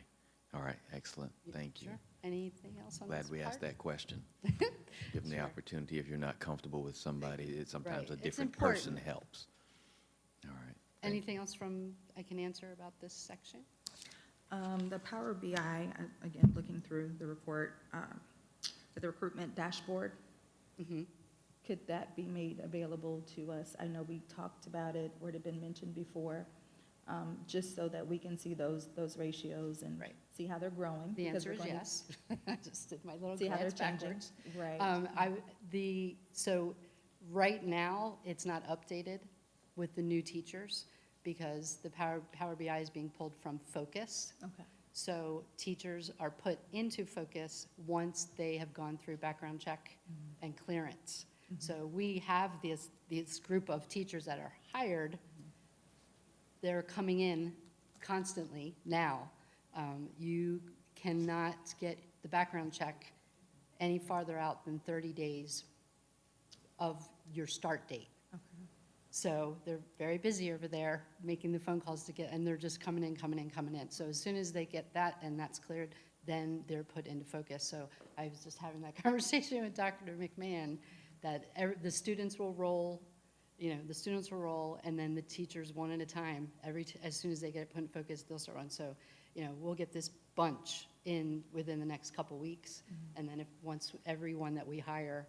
All right. Excellent. Thank you. Sure. Anything else on this Glad we asked part? that question. Give them the Sure. opportunity. If you're not comfortable with somebody, sometimes Right. a It's different important. person helps. All right. Thank Anything else I can answer about this section? The Power BI, again, looking through the report, the recruitment dashboard, could that be made available to us? I know we talked about it, or it had been mentioned before, just so that we can see those ratios and Right. see how they're growing. The because answer we're is going to yes. I just did my little See how they're glance changing. backwards. Right. So right now, it's not updated with the new teachers because the Power BI is being pulled from Focus. Okay. So teachers are put into Focus once they have gone through background check and clearance. So we have this group of teachers that are hired. They're coming in constantly now. You cannot get the background check any farther out than 30 days of your start date. So they're very busy over there making the phone calls to get, and they're just coming in. So as soon as they get that and that's cleared, then they're put into Focus. So I was just having that conversation with Dr. McMahon that the students will roll, and then the teachers one at a time. As soon as they get put in Focus, they'll start on. So, we'll get this bunch in within the next couple weeks, and then once everyone that we hire,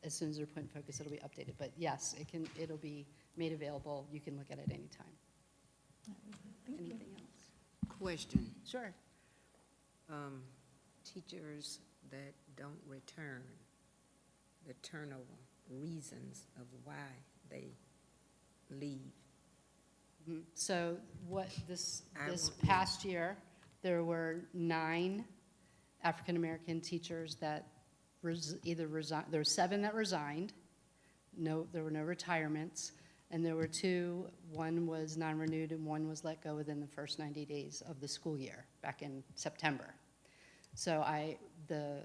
as soon as they're put in Focus, it'll be updated. But yes, it'll be made available. You can look at it anytime. Anything else? Question, Sure. teachers that don't return, the turnover, reasons of why they leave. So this I past year, there were 9 African-American teachers that either resigned. There were 7 that resigned. No, there were no retirements. And there were 2, one was non-renewed and one was let go within the first 90 days of the school year, back in September. So the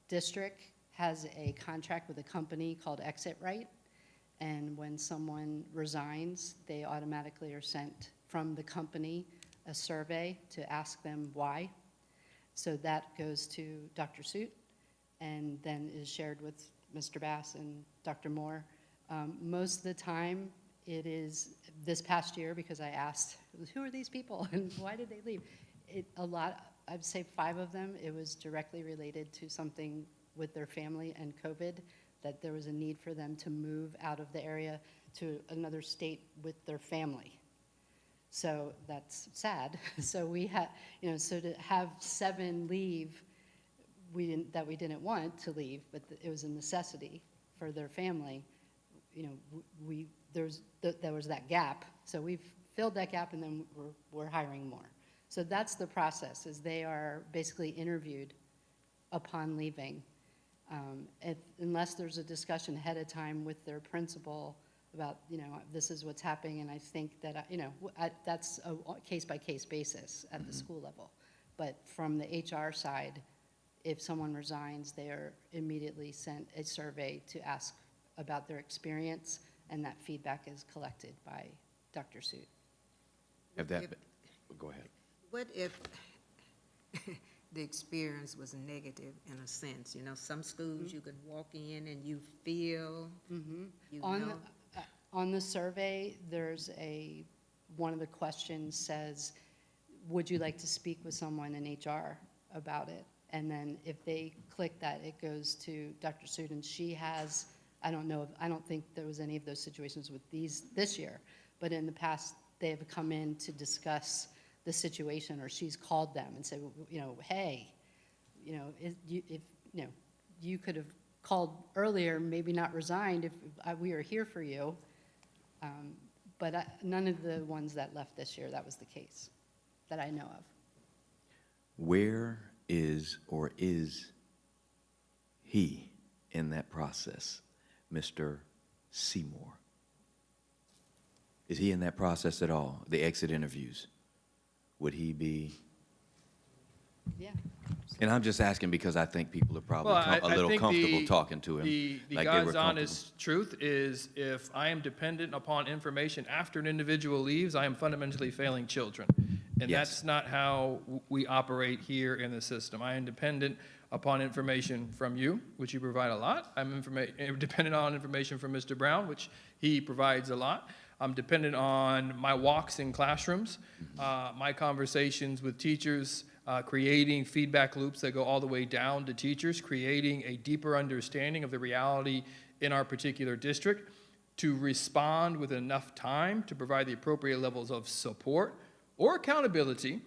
district has a contract with a company called Exit Right. And when someone resigns, they automatically are sent from the company a survey to ask them why. So that goes to Dr. Suit and then is shared with Mr. Bass and Dr. Moore. Most of the time, it is this past year, because I asked, who are these people and why did they leave? I'd say 5 of them, it was directly related to something with their family and COVID, that there was a need for them to move out of the area to another state with their family. So that's sad. So we had, so to have 7 leave, that we didn't want to leave, but it was a necessity for their family. There was that gap. So we've filled that gap, and then we're hiring more. So that's the process, is they are basically interviewed upon leaving. Unless there's a discussion ahead of time with their principal about, this is what's happening, and I think that, that's a case-by-case basis at the school level. But from the HR side, if someone resigns, they are immediately sent a survey to ask about their experience, and that feedback is collected by Dr. Suit. Go ahead. What if the experience was negative in a sense? Some schools you could walk in and you feel, On the survey, there's one of the questions says, would you like to speak with someone in HR about it? And then if they click that, it goes to Dr. Suit, and she has, I don't think there was any of those situations with this year, but in the past, they have come in to discuss the situation, or she's called them and said, hey, if you could have called earlier, maybe not resigned if we were here for you. But none of the ones that left this year, that was the case that I know of. Where is he in that process, Mr. Seymour? Is he in that process at all, the exit interviews? Would he be? Yeah. And I'm just asking because I think people are probably Well, a little comfortable talking to him. The like they were God's comfortable. honest truth is, if I am dependent upon information after an individual leaves, I am fundamentally failing children. And Yes. that's not how we operate here in the system. I am dependent upon information from you, which you provide a lot. I'm dependent on information from Mr. Brown, which he provides a lot. I'm dependent on my walks in classrooms, my conversations with teachers, creating feedback loops that go all the way down to teachers, creating a deeper understanding of the reality in our particular district, to respond with enough time to provide the appropriate levels of support or accountability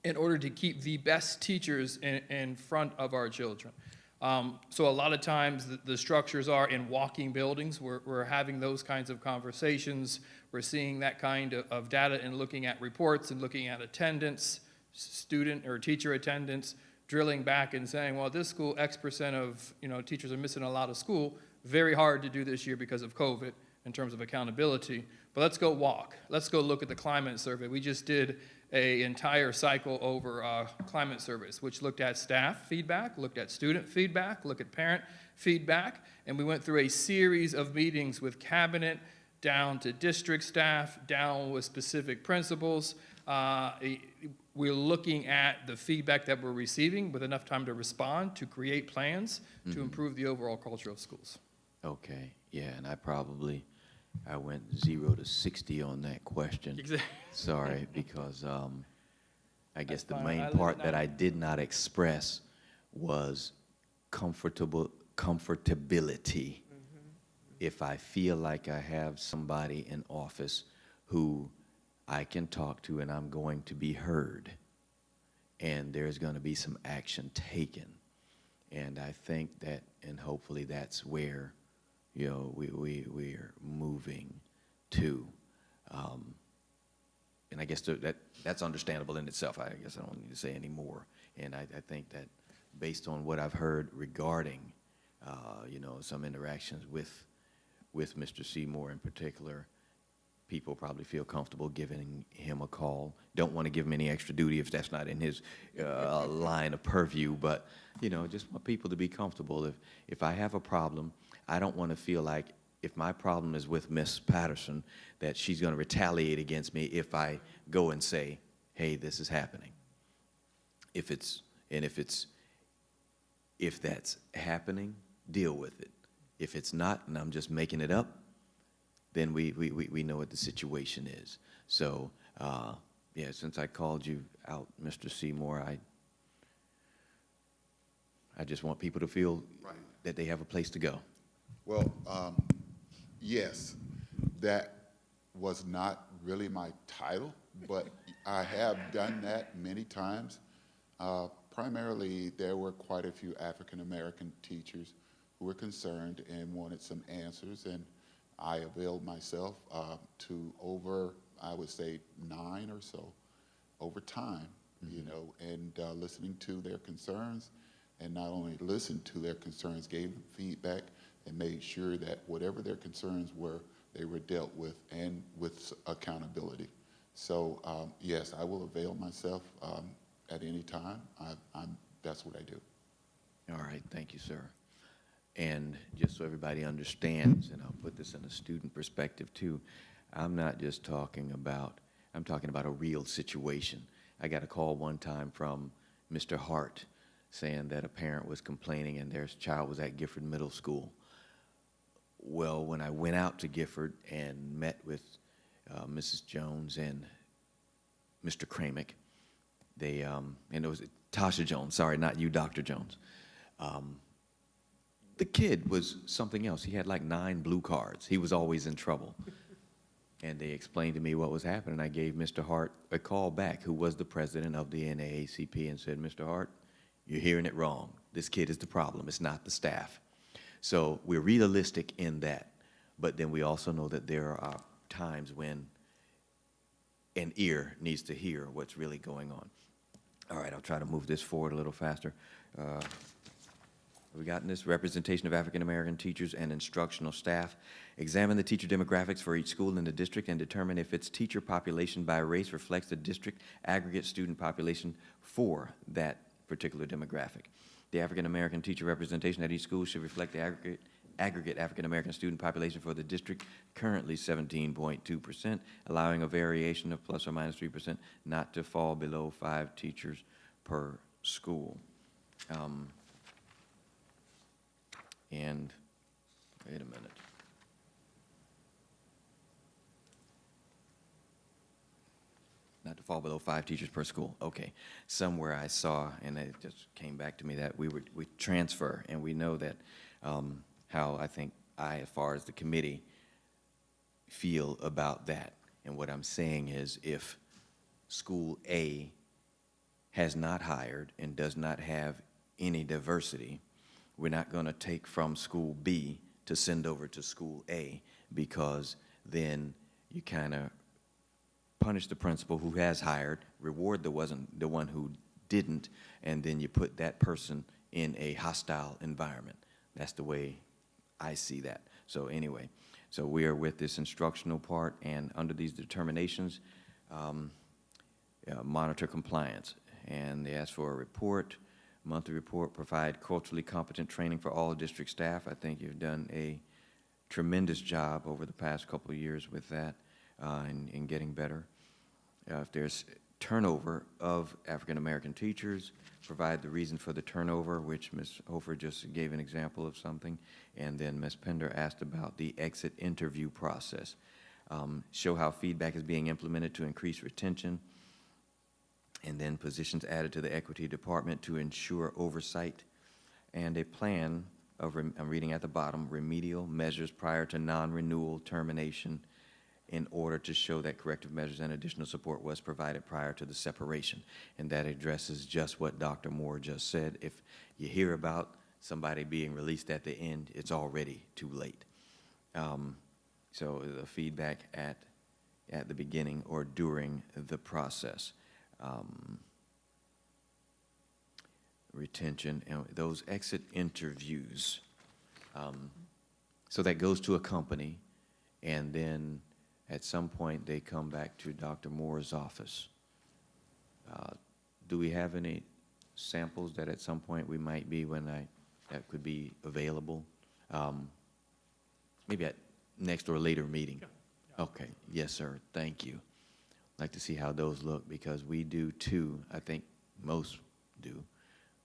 in order to keep the best teachers in front of our children. So a lot of times the structures are in walking buildings. We're having those kinds of conversations. We're seeing that kind of data and looking at reports and looking at attendance, student or teacher attendance, drilling back and saying, well, this school, X percent of teachers are missing a lot of school. Very hard to do this year because of COVID in terms of accountability. But let's go walk. Let's go look at the climate survey. We just did an entire cycle over climate surveys, which looked at staff feedback, looked at student feedback, looked at parent feedback, and we went through a series of meetings with cabinet, down to district staff, down with specific principals. We're looking at the feedback that we're receiving with enough time to respond, to create plans, to improve the overall culture of schools. Okay, yeah, and I went 0 to 60 on that question. Exactly. Sorry, because I guess the fine. main I part live that I did not express was comfortability. If I feel like I have somebody in office who I can talk to and I'm going to be heard, and there's going to be some action taken. And I think that, and hopefully that's where, we're moving to. And I guess that's understandable in itself. I guess I don't need to say any more. And I think that based on what I've heard regarding, some interactions with Mr. Seymour in particular, people probably feel comfortable giving him a call. Don't want to give him any extra duty if that's not in his line of purview, but, you know, just want people to be comfortable. If I have a problem, I don't want to feel like if my problem is with Miss Patterson, that she's going to retaliate against me if I go and say, hey, this is happening. If that's happening, deal with it. If it's not, and I'm just making it up, then we know what the situation is. So, yeah, since I called you out, Mr. Seymour, I just want people to feel that they have a place to go. Well, yes, that was not really my title, but I have done that many times. Primarily, there were quite a few African-American teachers who were concerned and wanted some answers, and I availed myself to over, I would say, 9 or so over time, you know, and listening to their concerns, and not only listened to their concerns, gave them feedback, and made sure that whatever their concerns were, they were dealt with, and with accountability. So, yes, I will avail myself at any time. That's what I do. All right, thank you, sir. And just so everybody understands, and I'll put this in a student perspective too, I'm not just talking about, I'm talking about a real situation. I got a call one time from Mr. Hart saying that a parent was complaining and their child was at Gifford Middle School. Well, when I went out to Gifford and met with Mrs. Jones and Mr. Kramick, they, and it was Tasha Jones, sorry, not you, Dr. Jones. The kid was something else. He had like 9 blue cards. He was always in trouble. And they explained to me what was happening. I gave Mr. Hart a call back, who was the president of the NAACP, and said, Mr. Hart, you're hearing it wrong. This kid is the problem. It's not the staff. So we're realistic in that. But then we also know that there are times when an ear needs to hear what's really going on. All right, I'll try to move this forward a little faster. We gotten this. Representation of African-American teachers and instructional staff. Examine the teacher demographics for each school in the district and determine if its teacher population by race reflects the district aggregate student population for that particular demographic. The African-American teacher representation at each school should reflect the aggregate African-American student population for the district, currently 17.2%, allowing a variation of plus or minus 3%, not to fall below 5 teachers per school. And wait a minute. Not to fall below 5 teachers per school. Okay. Somewhere I saw, and it just came back to me, that we transfer, and we know that how I think as far as the committee, feel about that. And what I'm saying is, if school A has not hired and does not have any diversity, we're not going to take from school B to send over to school A, because then you kind of punish the principal who has hired, reward the one who didn't, and then you put that person in a hostile environment. That's the way I see that. So anyway, so we are with this instructional part, and under these determinations, monitor compliance. And they ask for a report, monthly report, provide culturally competent training for all district staff. I think you've done a tremendous job over the past couple of years with that in getting better. If there's turnover of African-American teachers, provide the reason for the turnover, which Ms. Hofer just gave an example of something. And then Ms. Pender asked about the exit interview process. Show how feedback is being implemented to increase retention. And then positions added to the equity department to ensure oversight, and a plan of, I'm reading at the bottom, remedial measures prior to non-renewal termination in order to show that corrective measures and additional support was provided prior to the separation. And that addresses just what Dr. Moore just said. If you hear about somebody being released at the end, it's already too late. So the feedback at the beginning or during the process. Retention and those exit interviews. So that goes to a company, and then at some point they come back to Dr. Moore's office. Do we have any samples that at some point we might be that could be available? Maybe at next or later meeting? Okay, yes, sir, thank you. Like to see how those look, because we do too, I think most do.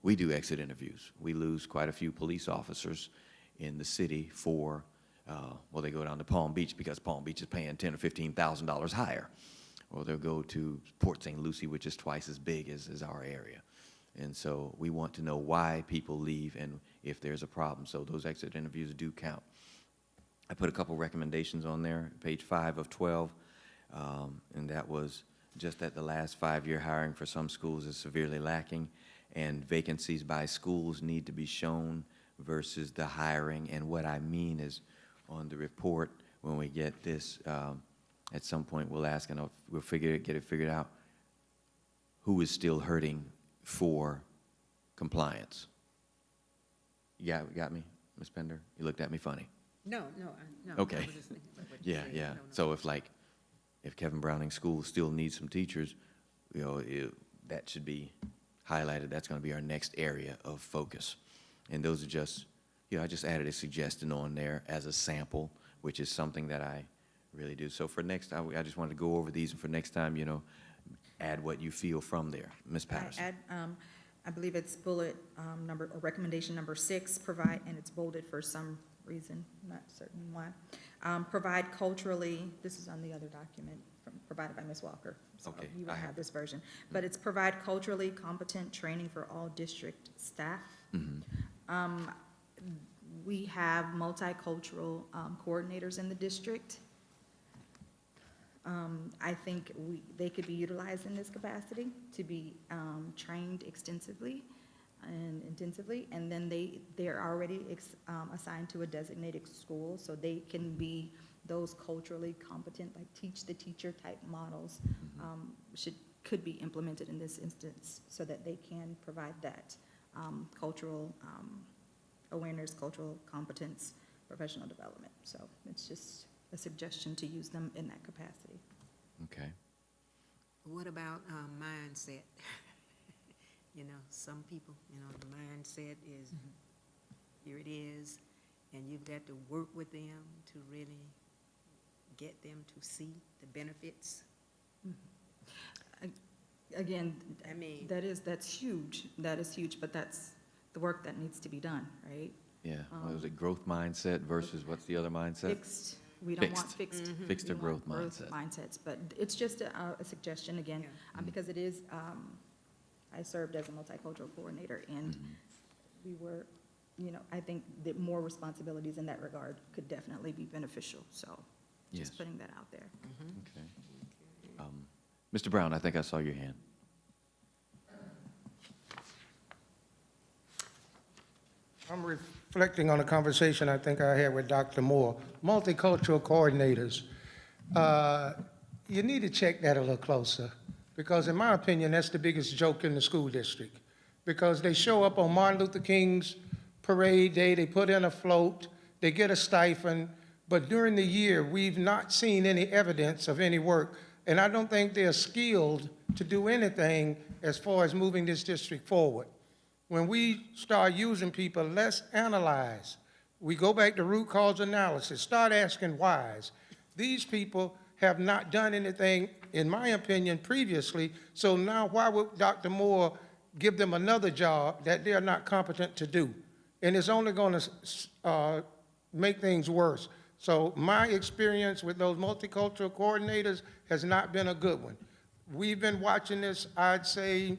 We do exit interviews. We lose quite a few police officers in the city for, well, they go down to Palm Beach because Palm Beach is paying $10,000 or $15,000 higher. Or they'll go to Port St. Lucie, which is twice as big as our area. And so we want to know why people leave and if there's a problem. So those exit interviews do count. I put a couple recommendations on there, page 5 of 12, and that was just that the last 5-year hiring for some schools is severely lacking, and vacancies by schools need to be shown versus the hiring. And what I mean is, on the report, when we get this, at some point we'll ask, and we'll get it figured out, who is still hurting for compliance. You got me, Ms. Pender? You looked at me funny. No. Okay. I was just thinking about what you Yeah, said. yeah. No. So if Kevin Browning School still needs some teachers, that should be highlighted. That's going to be our next area of focus. And those are just, I just added a suggestion on there as a sample, which is something that I really do. So for next time, I just wanted to go over these, and for next time, add what you feel from there. Ms. Patterson. I believe it's bullet number, or recommendation number 6, provide, and it's bolded for some reason, not certain why. Provide culturally, this is on the other document provided by Ms. Walker. So Okay, you I will have have this version. But it's provide culturally competent training for all district staff. Mm-hmm. We have multicultural coordinators in the district. I think they could be utilized in this capacity to be trained extensively and intensively, and then they're already assigned to a designated school, so they can be those culturally competent, like teach the teacher type models, could be implemented in this instance, so that they can provide that cultural awareness, cultural competence, professional development. So it's just a suggestion to use them in that capacity. Okay. What about mindset? Some people, the mindset is, here it is, and you've got to work with them to really get them to see the benefits. Again, I mean, that's huge. That is huge, but that's the work that needs to be done, right? Yeah. What was it, growth mindset versus what's the other mindset? Fixed. We don't want fixed. Fixed or We growth want mindset. mindsets, but it's just a suggestion again, because it is, I served as a multicultural coordinator, and we were, I think that more responsibilities in that regard could definitely be beneficial, so Yes. just putting that out there. Okay. Mr. Brown, I think I saw your hand. I'm reflecting on a conversation I think I had with Dr. Moore. Multicultural coordinators, you need to check that a little closer, because in my opinion, that's the biggest joke in the school district, because they show up on Martin Luther King's parade day, they put in a float, they get a stipend, but during the year, we've not seen any evidence of any work, and I don't think they're skilled to do anything as far as moving this district forward. When we start using people, let's analyze. We go back to root cause analysis, start asking whys. These people have not done anything, in my opinion, previously, so now why would Dr. Moore give them another job that they're not competent to do? And it's only going to make things worse. So my experience with those multicultural coordinators has not been a good one. We've been watching this, I'd say,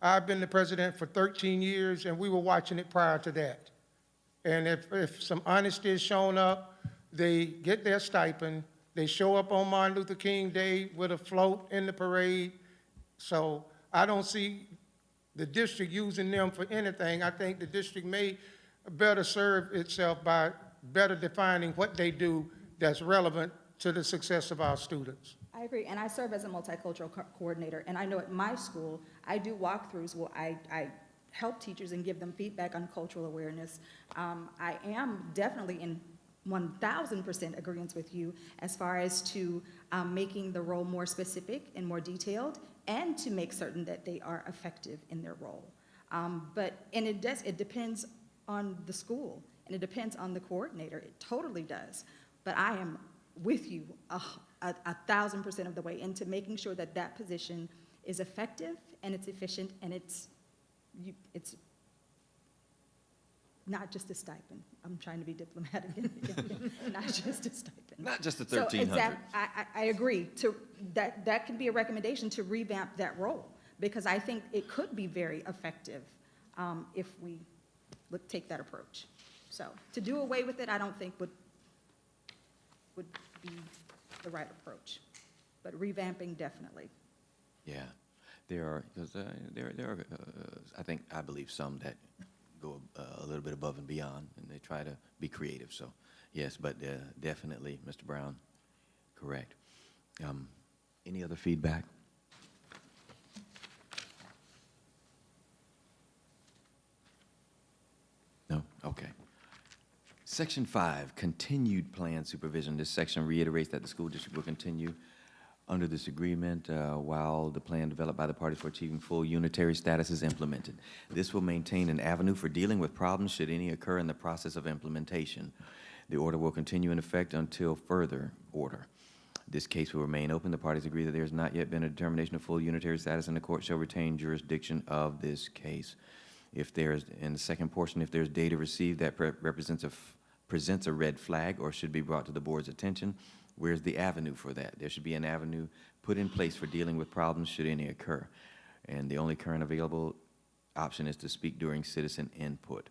I've been the president for 13 years, and we were watching it prior to that. And if some honesty is shown up, they get their stipend, they show up on Martin Luther King Day with a float in the parade. So I don't see the district using them for anything. I think the district may better serve itself by better defining what they do that's relevant to the success of our students. I agree, and I serve as a multicultural coordinator, and I know at my school, I do walkthroughs where I help teachers and give them feedback on cultural awareness. I am definitely in 1000% agreement with you as far as to making the role more specific and more detailed, and to make certain that they are effective in their role. It depends on the school, and it depends on the coordinator. It totally does. But I am with you 1000% of the way into making sure that that position is effective and it's efficient and it's not just a stipend. I'm trying to be diplomatic. Not just a stipend. Not just the So, 1,300. I agree. That could be a recommendation to revamp that role, because I think it could be very effective if we take that approach. So to do away with it, I don't think would be the right approach. But revamping, definitely. Yeah, there are, because there are, I believe some that go a little bit above and beyond, and they try to be creative. So, yes, but definitely, Mr. Brown, correct. Any other feedback? No? Okay. Section 5, continued plan supervision. This section reiterates that the school district will continue under this agreement while the plan developed by the parties for achieving full unitary status is implemented. This will maintain an avenue for dealing with problems should any occur in the process of implementation. The order will continue in effect until further order. This case will remain open. The parties agree that there has not yet been a determination of full unitary status, and the court shall retain jurisdiction of this case. If there's, in the second portion, if there's data received that presents a red flag or should be brought to the board's attention, where's the avenue for that? There should be an avenue put in place for dealing with problems should any occur. And the only current available option is to speak during citizen input.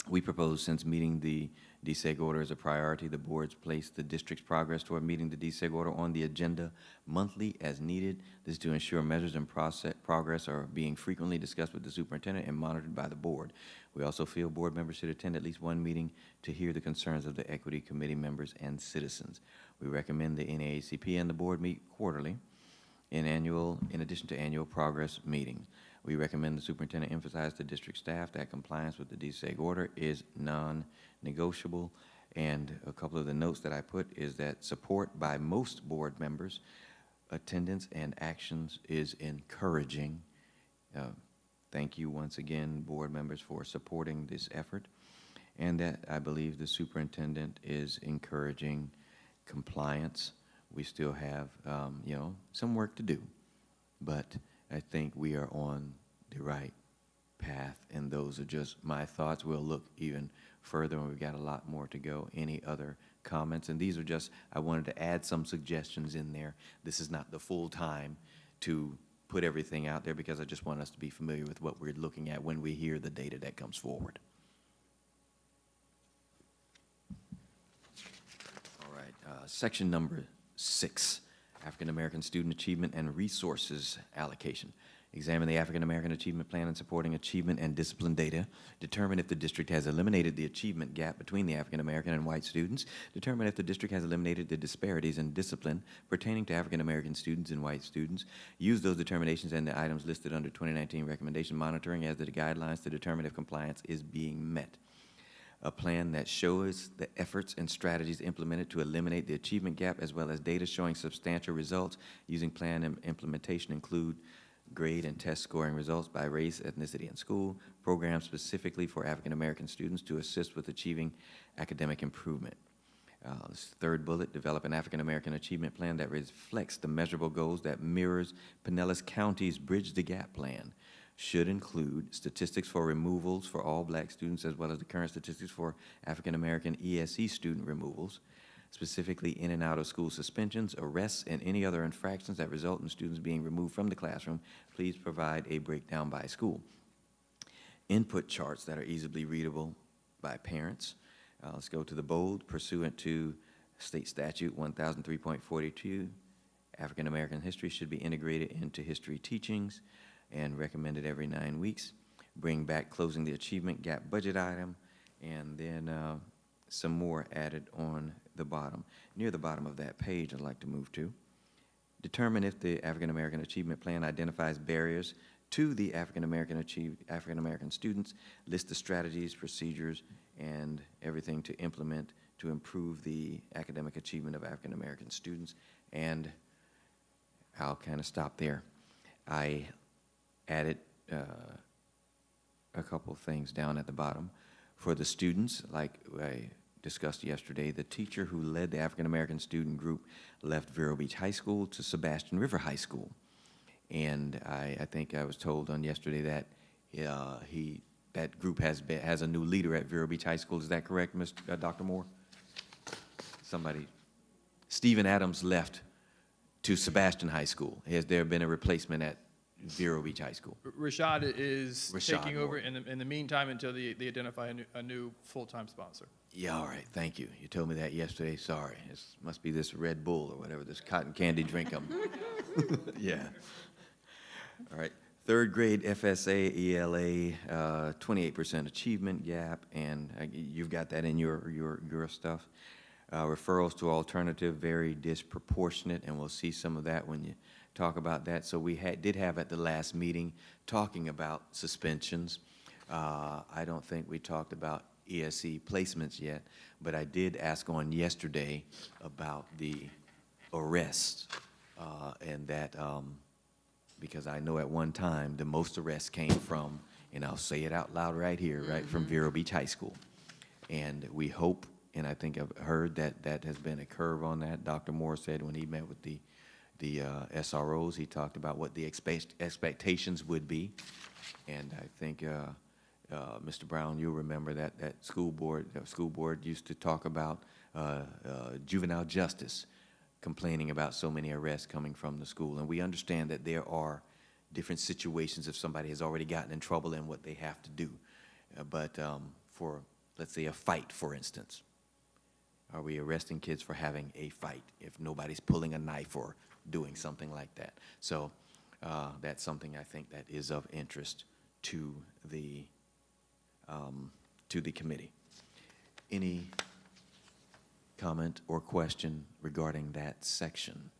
We propose, since meeting the DSEG order is a priority, the board's placed the district's progress toward meeting the DSEG order on the agenda monthly as needed. This is to ensure measures and progress are being frequently discussed with the superintendent and monitored by the board. We also feel board members should attend at least one meeting to hear the concerns of the equity committee members and citizens. We recommend the NAACP and the board meet quarterly in addition to annual progress meetings. We recommend the superintendent emphasize to district staff that compliance with the DSEG order is non-negotiable. And a couple of the notes that I put is that support by most board members, attendance and actions is encouraging. Thank you once again, board members, for supporting this effort. And that I believe the superintendent is encouraging compliance. We still have, some work to do, but I think we are on the right path, and those are just my thoughts. We'll look even further, and we've got a lot more to go. Any other comments? And these are just, I wanted to add some suggestions in there. This is not the full time to put everything out there, because I just want us to be familiar with what we're looking at when we hear the data that comes forward. All right, section number 6. African American Student Achievement and Resources Allocation. Examine the African American Achievement Plan and supporting achievement and discipline data. Determine if the district has eliminated the achievement gap between the African American and white students. Determine if the district has eliminated the disparities in discipline pertaining to African American students and white students. Use those determinations and the items listed under 2019 recommendation monitoring as the guidelines to determine if compliance is being met. A plan that shows the efforts and strategies implemented to eliminate the achievement gap, as well as data showing substantial results using plan implementation include grade and test scoring results by race, ethnicity, and school, programs specifically for African American students to assist with achieving academic improvement. This third bullet, develop an African American achievement plan that reflects the measurable goals that mirrors Pinellas County's Bridge the Gap plan. Should include statistics for removals for all black students, as well as the current statistics for African American ESE student removals, specifically in and out of school suspensions, arrests, and any other infractions that result in students being removed from the classroom. Please provide a breakdown by school. Input charts that are easily readable by parents. Let's go to the bold. Pursuant to State Statute 1003.42, African American history should be integrated into history teachings and recommended every 9 weeks. Bring back closing the achievement gap budget item, and then some more added on the bottom. Near the bottom of that page, I'd like to move to. Determine if the African American Achievement Plan identifies barriers to the African American students. List the strategies, procedures, and everything to implement to improve the academic achievement of African American students. And I'll kind of stop there. I added a couple of things down at the bottom. For the students, like I discussed yesterday, the teacher who led the African American student group left Vero Beach High School to Sebastian River High School. And I think I was told on yesterday that that group has a new leader at Vero Beach High School. Is that correct, Dr. Moore? Somebody, Stephen Adams left to Sebastian High School. Has there been a replacement at Vero Beach High School? Rashad is Rashad taking over Moore. in the meantime until they identify a new full-time sponsor. Yeah, all right, thank you. You told me that yesterday, sorry. It must be this Red Bull or whatever, this cotton candy drink yeah. All right, third grade FSA, ELA, 28% achievement gap, and you've got that in your stuff. Referrals to alternative, very disproportionate, and we'll see some of that when you talk about that. So we did have at the last meeting talking about suspensions. I don't think we talked about ESE placements yet, but I did ask on yesterday about the arrests, and that because I know at one time the most arrests came from, and I'll say it out loud right here, right, from Vero Beach High School. And we hope, and I think I've heard that has been a curve on that. Dr. Moore said when he met with the SROs, he talked about what the expectations would be. And I think, Mr. Brown, you'll remember that school board used to talk about juvenile justice, complaining about so many arrests coming from the school. And we understand that there are different situations if somebody has already gotten in trouble and what they have to do. But for, let's say, a fight, for instance, are we arresting kids for having a fight if nobody's pulling a knife or doing something like that? So that's something I think that is of interest to the committee. Any comment or question regarding that section?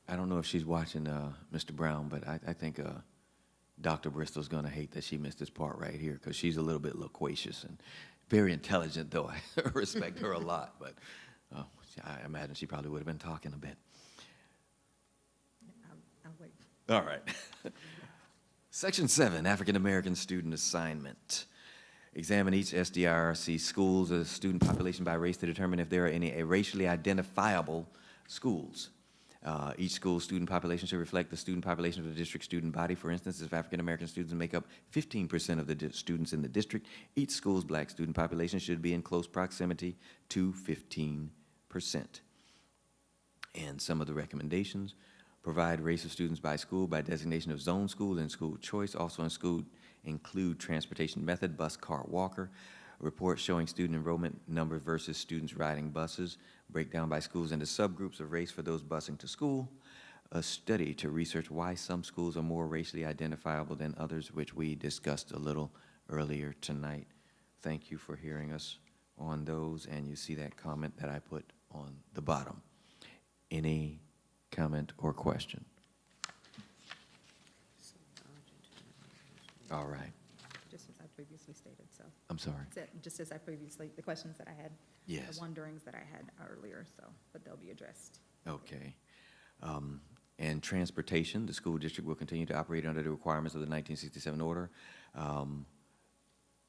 I don't know if she's watching Mr. Brown, but I think Dr. Bristol's going to hate that she missed this part right here because she's a little bit loquacious and very intelligent, though I respect her a lot. But I imagine she probably would have been talking a bit. I'll wait. All right. Section 7, African American student assignment. Examine each SDRC school's student population by race to determine if there are any racially identifiable schools. Each school's student population should reflect the student population of the district student body. For instance, if African American students make up 15% of the students in the district, each school's black student population should be in close proximity to 15%. And some of the recommendations: provide race of students by school by designation of zone school and school choice. Also include transportation method, bus, car, walker. Report showing student enrollment numbers versus students riding buses. Breakdown by schools into subgroups of race for those busing to school. A study to research why some schools are more racially identifiable than others, which we discussed a little earlier tonight. Thank you for hearing us on those, and you see that comment that I put on the bottom. Any comment or question? All right. Just as I previously stated, so. I'm sorry. Just as I previously, the questions that I had. Yes. The wonderings that I had earlier, so, but they'll be addressed. Okay. And transportation, the school district will continue to operate under the requirements of the 1967 order,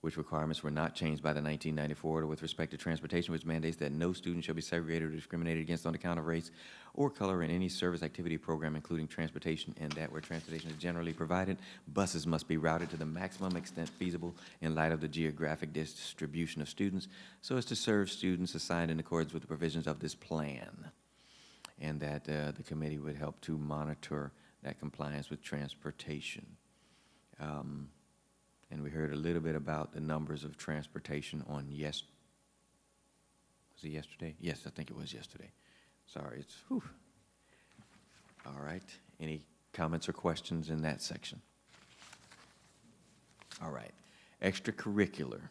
which requirements were not changed by the 1994 order with respect to transportation, which mandates that no student shall be segregated or discriminated against on account of race or color in any service activity program, including transportation, and that where transportation is generally provided, buses must be routed to the maximum extent feasible in light of the geographic distribution of students so as to serve students assigned in accordance with the provisions of this plan. And that the committee would help to monitor that compliance with transportation. And we heard a little bit about the numbers of transportation on was it yesterday? Yes, I think it was yesterday. Sorry, it's, whew. All right, any comments or questions in that section? All right, extracurricular.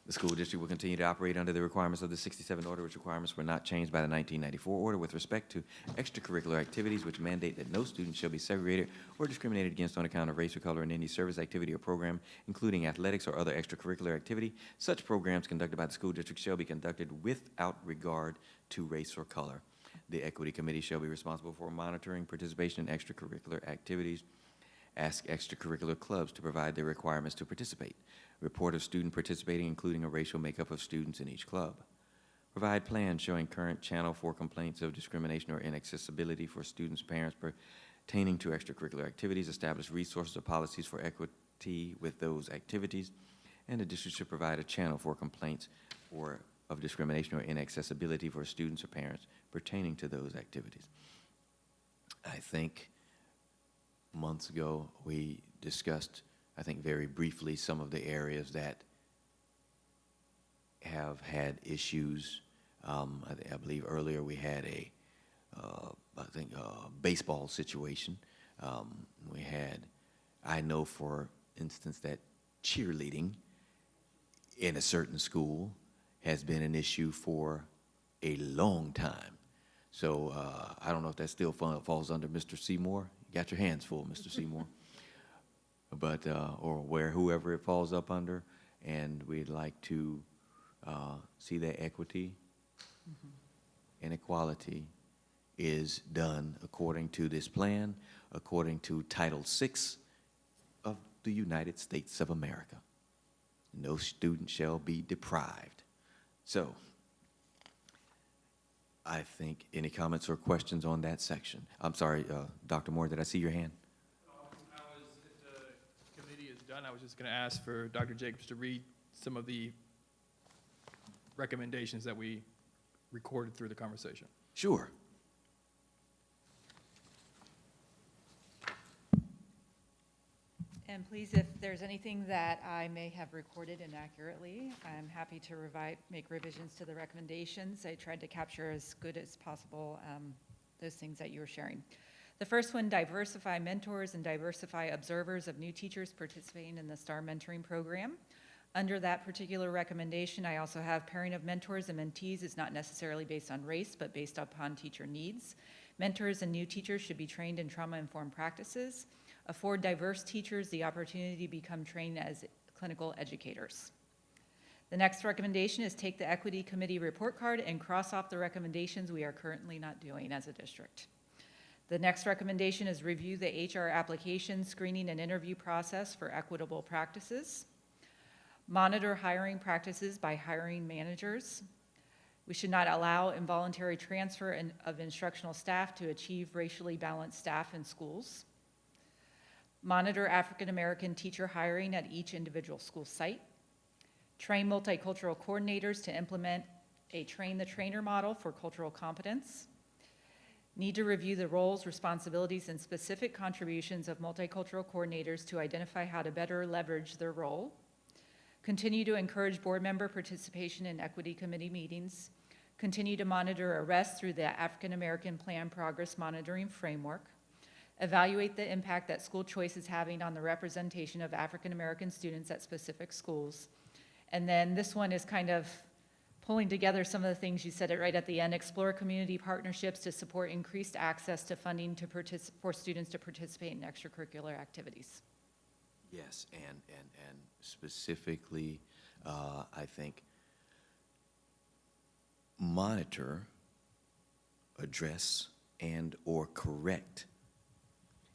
The school district will continue to operate under the requirements of the 67 order, which requirements were not changed by the 1994 order with respect to extracurricular activities which mandate that no student shall be segregated or discriminated against on account of race or color in any service activity or program, including athletics or other extracurricular activity. Such programs conducted by the school district shall be conducted without regard to race or color. The Equity Committee shall be responsible for monitoring participation in extracurricular activities. Ask extracurricular clubs to provide their requirements to participate. Report of student participating, including a racial makeup of students in each club. Provide plans showing current channel for complaints of discrimination or inaccessibility for students' parents pertaining to extracurricular activities. Establish resources or policies for equity with those activities. And the district should provide a channel for complaints of discrimination or inaccessibility for students or parents pertaining to those activities. I think months ago we discussed, I think very briefly, some of the areas that have had issues. I believe earlier we had a baseball situation. I know for instance that cheerleading in a certain school has been an issue for a long time. So I don't know if that still falls under Mr. Seymour. You got your hands full, Mr. Seymour. But, or whoever it falls up under, and we'd like to see that equity and equality is done according to this plan, according to Title VI of the United States of America. No student shall be deprived. So, I think, any comments or questions on that section? I'm sorry, Dr. Moore, did I see your hand? If the committee is done, I was just going to ask for Dr. Jacobs to read some of the recommendations that we recorded through the conversation. Sure. And please, if there's anything that I may have recorded inaccurately, I'm happy to make revisions to the recommendations. I tried to capture as good as possible those things that you were sharing. The first one, diversify mentors and diversify observers of new teachers participating in the STAR mentoring program. Under that particular recommendation, I also have pairing of mentors and mentees is not necessarily based on race, but based upon teacher needs. Mentors and new teachers should be trained in trauma-informed practices. Afford diverse teachers the opportunity to become trained as clinical educators. The next recommendation is take the Equity Committee report card and cross off the recommendations we are currently not doing as a district. The next recommendation is review the HR application, screening, and interview process for equitable practices. Monitor hiring practices by hiring managers. We should not allow involuntary transfer of instructional staff to achieve racially balanced staff in schools. Monitor African American teacher hiring at each individual school site. Train multicultural coordinators to implement a train-the-trainer model for cultural competence. Need to review the roles, responsibilities, and specific contributions of multicultural coordinators to identify how to better leverage their role. Continue to encourage board member participation in Equity Committee meetings. Continue to monitor arrests through the African American Plan Progress Monitoring Framework. Evaluate the impact that school choice is having on the representation of African American students at specific schools. And then this one is kind of pulling together some of the things you said it right at the end. Explore community partnerships to support increased access to funding for students to participate in extracurricular activities. Yes, and specifically, I think, monitor, address, and or correct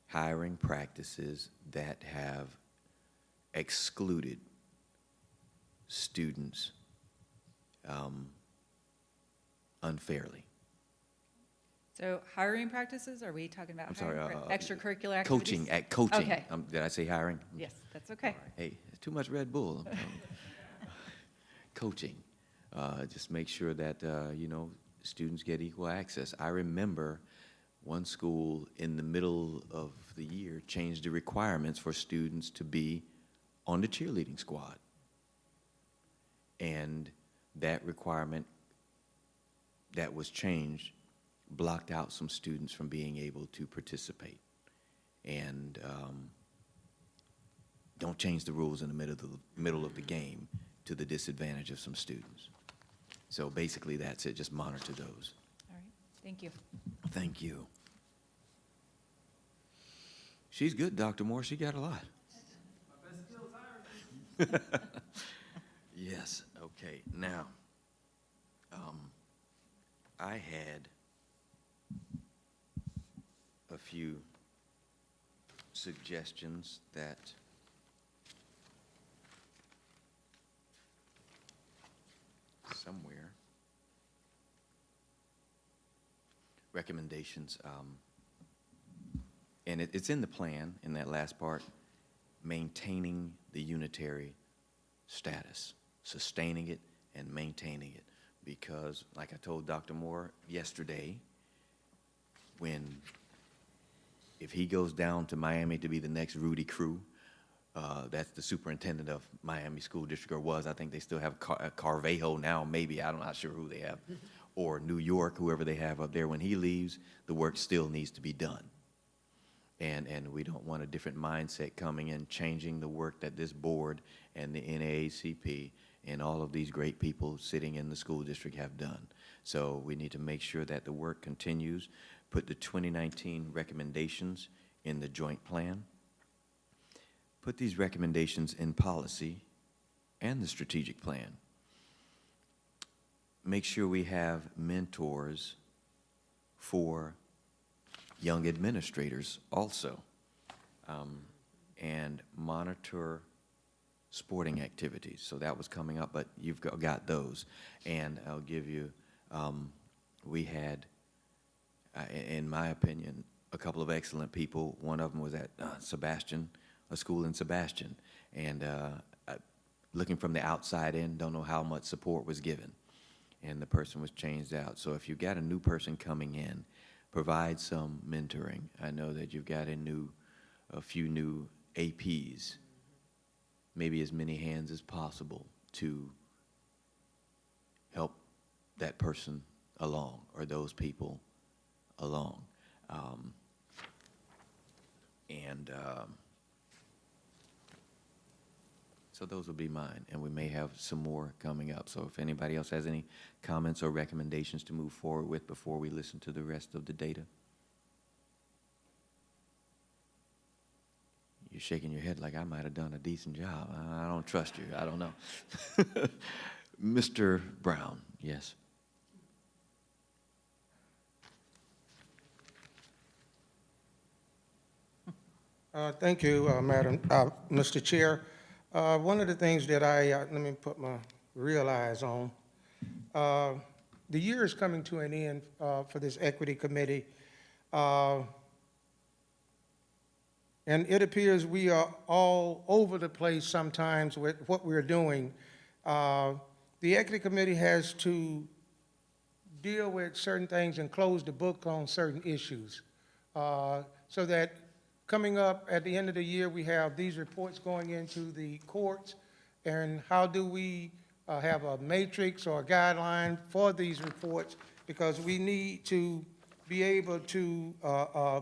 hiring practices that have excluded students unfairly. So hiring practices, are we talking about I'm sorry, extracurricular activities? Coaching. Okay. Did I say hiring? Yes, that's okay. Hey, it's too much Red Bull. Coaching. Just make sure that, students get equal access. I remember one school in the middle of the year changed the requirements for students to be on the cheerleading squad. And that requirement that was changed blocked out some students from being able to participate. And don't change the rules in the middle of the game to the disadvantage of some students. So basically, that's it. Just monitor those. All right, thank you. Thank you. She's good, Dr. Moore. She got a lot. Yes, okay. Now, I had a few suggestions that somewhere, recommendations, and it's in the plan, in that last part, maintaining the unitary status, sustaining it and maintaining it. Because, like I told Dr. Moore yesterday, if he goes down to Miami to be the next Rudy Crew, that's the superintendent of Miami School District, or was. I think they still have Carvejo now, maybe. I'm not sure who they have. Or New York, whoever they have up there. When he leaves, the work still needs to be done. And we don't want a different mindset coming in, changing the work that this board and the NAACP and all of these great people sitting in the school district have done. So we need to make sure that the work continues, put the 2019 recommendations in the joint plan, put these recommendations in policy and the strategic plan. Make sure we have mentors for young administrators also, and monitor sporting activities. So that was coming up, but you've got those. And I'll give you, we had, in my opinion, a couple of excellent people. One of them was at Sebastian, a school in Sebastian. And looking from the outside in, don't know how much support was given. And the person was changed out. So if you've got a new person coming in, provide some mentoring. I know that you've got a few new APs, maybe as many hands as possible to help that person along or those people along. So those will be mine, and we may have some more coming up. So if anybody else has any comments or recommendations to move forward with before we listen to the rest of the data. You're shaking your head like I might have done a decent job. I don't trust you. I don't know. Mr. Brown, yes. Thank you, Mr. Chair. One of the things that let me put my real eyes on. The year is coming to an end for this equity committee. And it appears we are all over the place sometimes with what we're doing. The equity committee has to deal with certain things and close the book on certain issues. So that coming up at the end of the year, we have these reports going into the courts, and how do we have a matrix or a guideline for these reports, because we need to be able to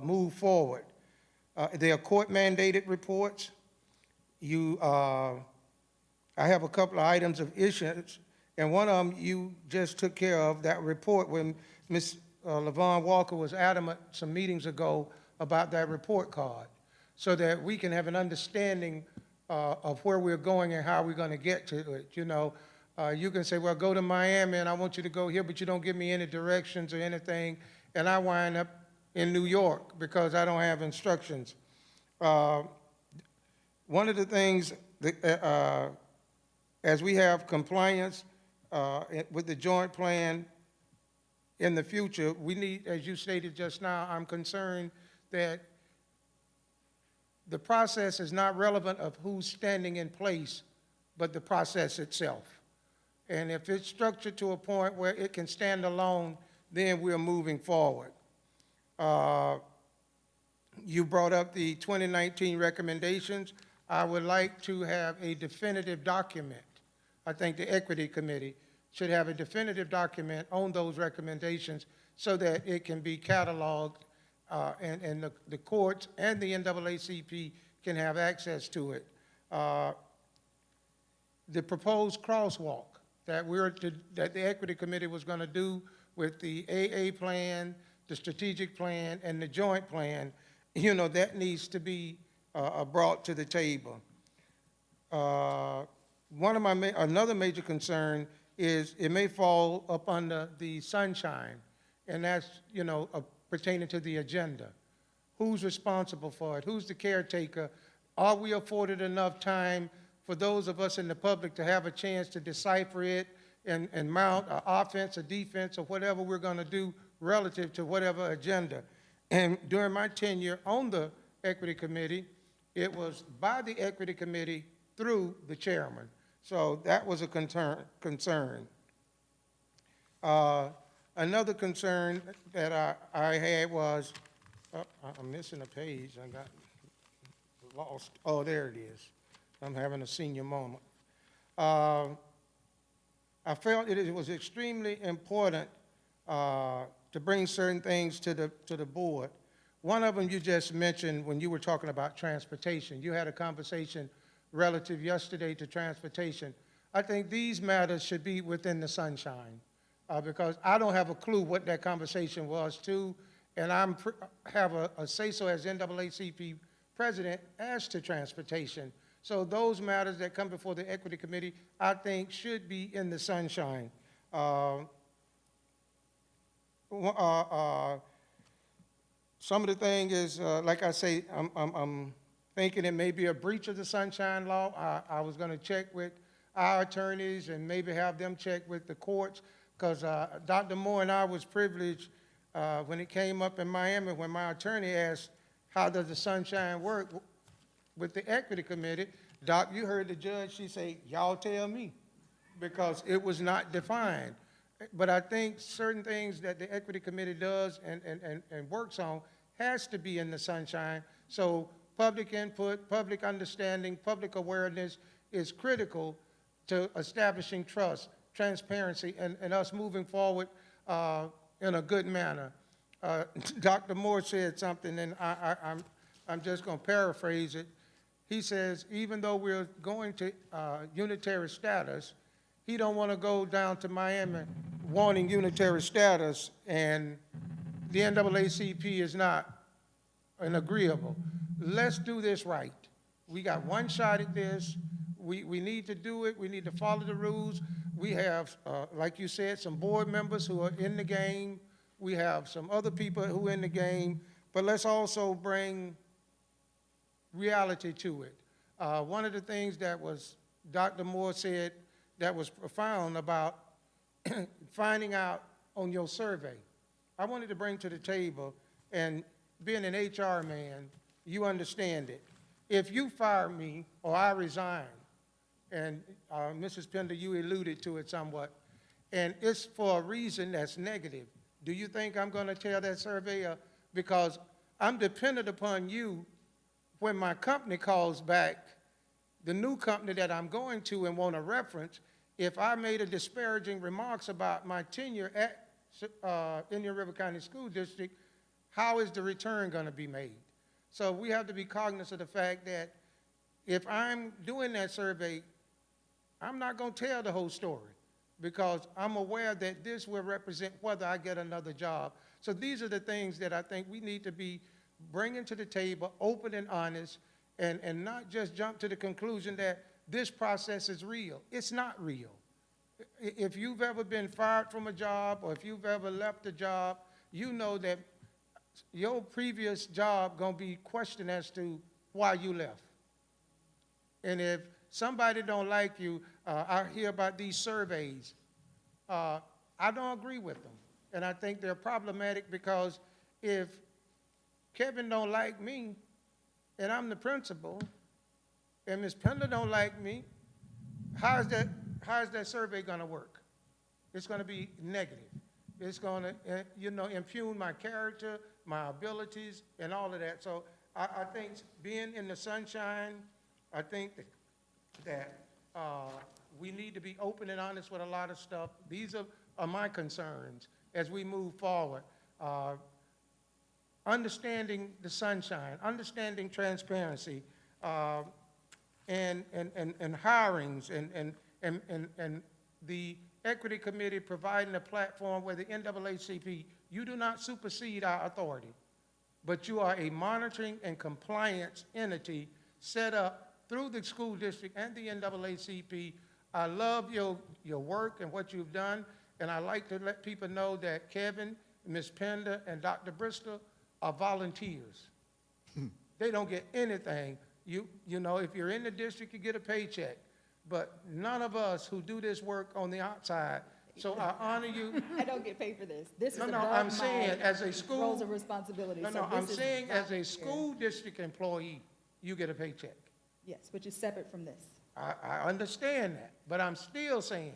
move forward. They are court-mandated reports. I have a couple of items of issues, and one of them you just took care of, that report when Ms. LaVon Walker was adamant some meetings ago about that report card, so that we can have an understanding of where we're going and how we're going to get to it. You know, you can say, well, go to Miami and I want you to go here, but you don't give me any directions or anything, and I wind up in New York because I don't have instructions. One of the things that, as we have compliance with the joint plan in the future, we need, as you stated just now, I'm concerned that the process is not relevant of who's standing in place, but the process itself. And if it's structured to a point where it can stand alone, then we're moving forward. You brought up the 2019 recommendations. I would like to have a definitive document. I think the Equity Committee should have a definitive document on those recommendations so that it can be cataloged and the courts and the NAACP can have access to it. the proposed crosswalk that that the Equity Committee was going to do with the AA plan, the strategic plan, and the joint plan, you know, that needs to be brought to the table. Another major concern is it may fall up under the sunshine, and that's, you know, pertaining to the agenda. Who's responsible for it? Who's the caretaker? Are we afforded enough time for those of us in the public to have a chance to decipher it and mount an offense, a defense, or whatever we're going to do relative to whatever agenda? And during my tenure on the Equity Committee, it was by the Equity Committee through the chairman. So that was a concern. Another concern that I had was, I'm missing a page. I got lost. Oh, there it is. I'm having a senior moment. I felt it was extremely important to bring certain things to the board. One of them you just mentioned when you were talking about transportation. You had a conversation relative yesterday to transportation. I think these matters should be within the sunshine because I don't have a clue what that conversation was too, and I have a say-so as NAACP president as to transportation. So those matters that come before the Equity Committee, I think should be in the sunshine. Some of the thing is, like I say, I'm thinking it may be a breach of the Sunshine Law. I was going to check with our attorneys and maybe have them check with the courts, because Dr. Moore and I was privileged when it came up in Miami when my attorney asked, how does the sunshine work with the Equity Committee? Doc, you heard the judge, she say, y'all tell me, because it was not defined. But I think certain things that the Equity Committee does and works on has to be in the sunshine. So public input, public understanding, public awareness is critical to establishing trust, transparency, and us moving forward in a good manner. Dr. Moore said something, and I'm just going to paraphrase it. He says, even though we're going to unitary status, he don't want to go down to Miami wanting unitary status, and the NAACP is not an agreeable. Let's do this right. We got one shot at this. We need to do it. We need to follow the rules. We have, like you said, some board members who are in the game. We have some other people who are in the game, but let's also bring reality to it. One of the things that was Dr. Moore said that was profound about finding out on your survey. I wanted to bring to the table, and being an HR man, you understand it. If you fire me or I resign, and Mrs. Pender, you alluded to it somewhat, and it's for a reason that's negative, do you think I'm going to tell that surveyor? Because I'm dependent upon you when my company calls back, the new company that I'm going to and want a reference. If I made a disparaging remarks about my tenure at Indian River County School District, how is the return going to be made? So we have to be cognizant of the fact that if I'm doing that survey, I'm not going to tell the whole story because I'm aware that this will represent whether I get another job. So these are the things that I think we need to be bringing to the table, open and honest, and not just jump to the conclusion that this process is real. It's not real. If you've ever been fired from a job or if you've ever left a job, you know that your previous job going to be questioned as to why you left. And if somebody don't like you, I hear about these surveys. I don't agree with them. And I think they're problematic because if Kevin don't like me and I'm the principal and Ms. Pender don't like me, how is that survey going to work? It's going to be negative. It's going to, impugn my character, my abilities, and all of that. So I think being in the sunshine, I think that we need to be open and honest with a lot of stuff. These are my concerns as we move forward. Understanding the sunshine, understanding transparency, and hirings and the Equity Committee providing a platform where the NAACP, you do not supersede our authority, but you are a monitoring and compliance entity set up through the school district and the NAACP. I love your work and what you've done, and I like to let people know that Kevin, Ms. Pender, and Dr. Bristol are volunteers. They don't get anything. You know, if you're in the district, you get a paycheck. But none of us who do this work on the outside, so I honor you. I don't get paid for this. This is No, above I'm my saying as a school. roles and responsibilities. No, So I'm this is saying as a volunteer. school district employee, you get a paycheck. Yes, which is separate from this. I understand that, but I'm still saying,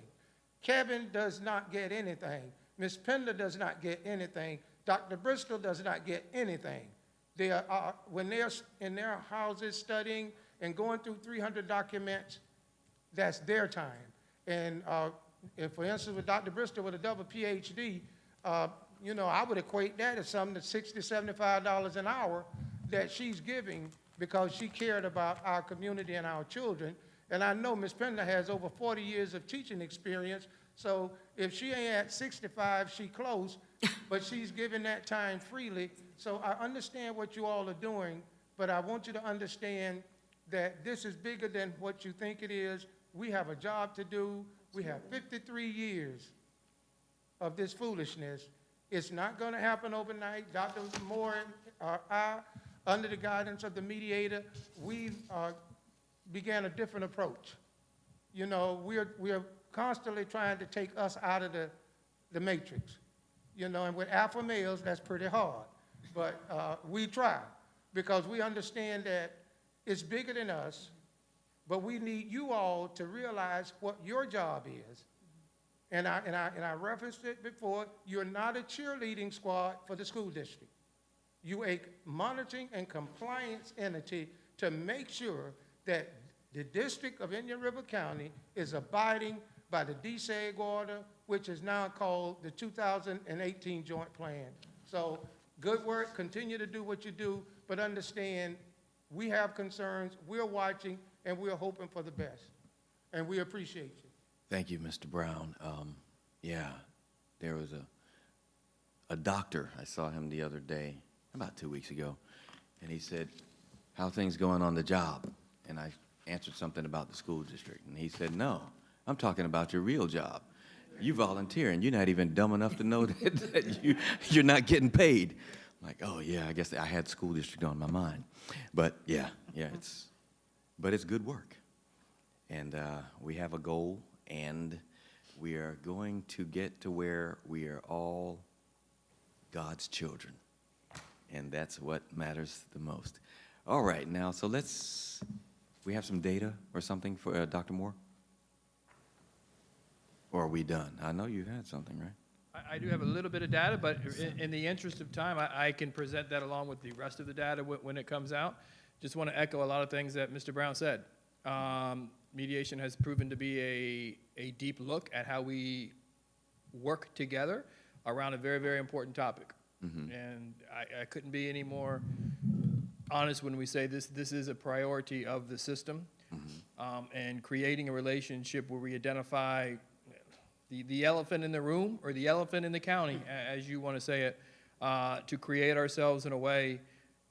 Kevin does not get anything. Ms. Pender does not get anything. Dr. Bristol does not get anything. They are, when they're in their houses studying and going through 300 documents, that's their time. And if, for instance, with Dr. Bristol with a double PhD, you know, I would equate that as something that's $60, $75 an hour that she's giving because she cared about our community and our children. And I know Ms. Pender has over 40 years of teaching experience, so if she ain't at 65, she close, but she's giving that time freely. So I understand what you all are doing, but I want you to understand that this is bigger than what you think it is. We have a job to do. We have 53 years of this foolishness. It's not going to happen overnight. Dr. Moore and I, under the guidance of the mediator, we began a different approach. You know, we're constantly trying to take us out of the matrix. You know, and with alpha males, that's pretty hard. But we try because we understand that it's bigger than us, but we need you all to realize what your job is. And I referenced it before, you're not a cheerleading squad for the school district. You're a monitoring and compliance entity to make sure that the District of Indian River County is abiding by the DSEG order, which is now called the 2018 Joint Plan. So good work, continue to do what you do, but understand we have concerns, we're watching, and we're hoping for the best. And we appreciate you. Thank you, Mr. Brown. Yeah, there was a doctor, I saw him the other day, about 2 weeks ago, and he said, how things going on the job? And I answered something about the school district, and he said, no, I'm talking about your real job. You volunteer, and you're not even dumb enough to know that you're not getting paid. I'm like, oh yeah, I guess I had school district on my mind. But yeah, it's good work. And we have a goal, and we are going to get to where we are all God's children. And that's what matters the most. All right, now, so we have some data or something for Dr. Moore? Or are we done? I know you had something, right? I do have a little bit of data, but in the interest of time, I can present that along with the rest of the data when it comes out. Just want to echo a lot of things that Mr. Brown said. Mediation has proven to be a deep look at how we work together around a very, very important topic. Mm-hmm. And I couldn't be any more honest when we say this is a priority of the system. Mm-hmm. And creating a relationship where we identify the elephant in the room or the elephant in the county, as you want to say it, to create ourselves in a way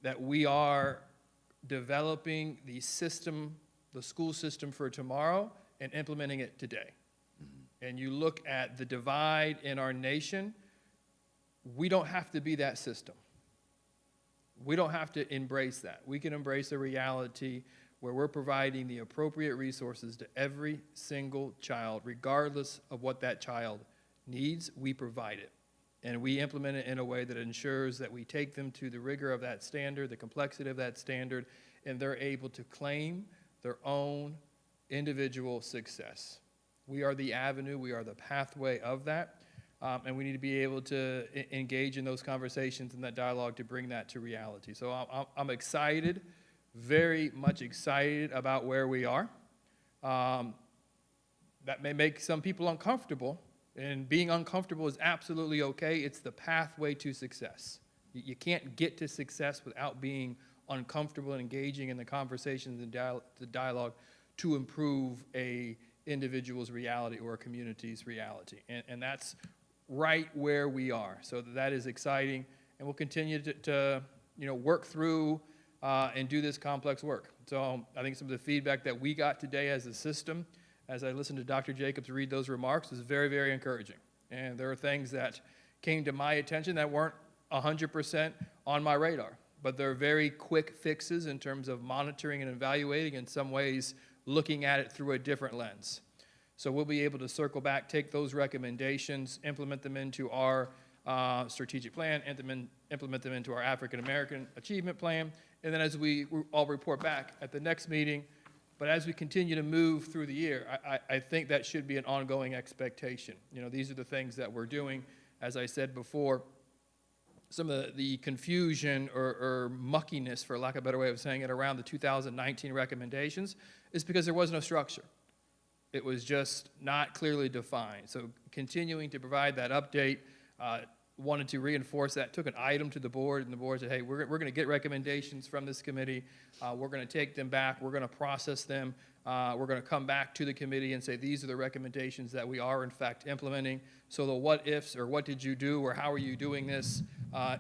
that we are developing the system, the school system for tomorrow and implementing it today. Mm-hmm. And you look at the divide in our nation, we don't have to be that system. We don't have to embrace that. We can embrace a reality where we're providing the appropriate resources to every single child, regardless of what that child needs, we provide it. And we implement it in a way that ensures that we take them to the rigor of that standard, the complexity of that standard, and they're able to claim their own individual success. We are the avenue, we are the pathway of that, and we need to be able to engage in those conversations and that dialogue to bring that to reality. So I'm excited, very much excited about where we are. That may make some people uncomfortable, and being uncomfortable is absolutely okay. It's the pathway to success. You can't get to success without being uncomfortable in engaging in the conversations and the dialogue to improve a individual's reality or a community's reality. And that's right where we are. So that is exciting, and we'll continue to work through and do this complex work. So I think some of the feedback that we got today as a system, as I listened to Dr. Jacobs read those remarks, was very, very encouraging. And there are things that came to my attention that weren't 100% on my radar, but they're very quick fixes in terms of monitoring and evaluating, in some ways looking at it through a different lens. So we'll be able to circle back, take those recommendations, implement them into our strategic plan, and implement them into our African American Achievement Plan, and then as we all report back at the next meeting. But as we continue to move through the year, I think that should be an ongoing expectation. These are the things that we're doing. As I said before, some of the confusion or muckiness, for lack of a better way of saying it, around the 2019 recommendations is because there was no structure. It was just not clearly defined. So continuing to provide that update, wanted to reinforce that, took an item to the board, and the board said, hey, we're going to get recommendations from this committee. We're going to take them back. We're going to process them. We're going to come back to the committee and say, these are the recommendations that we are, in fact, implementing. So the what ifs or what did you do or how are you doing this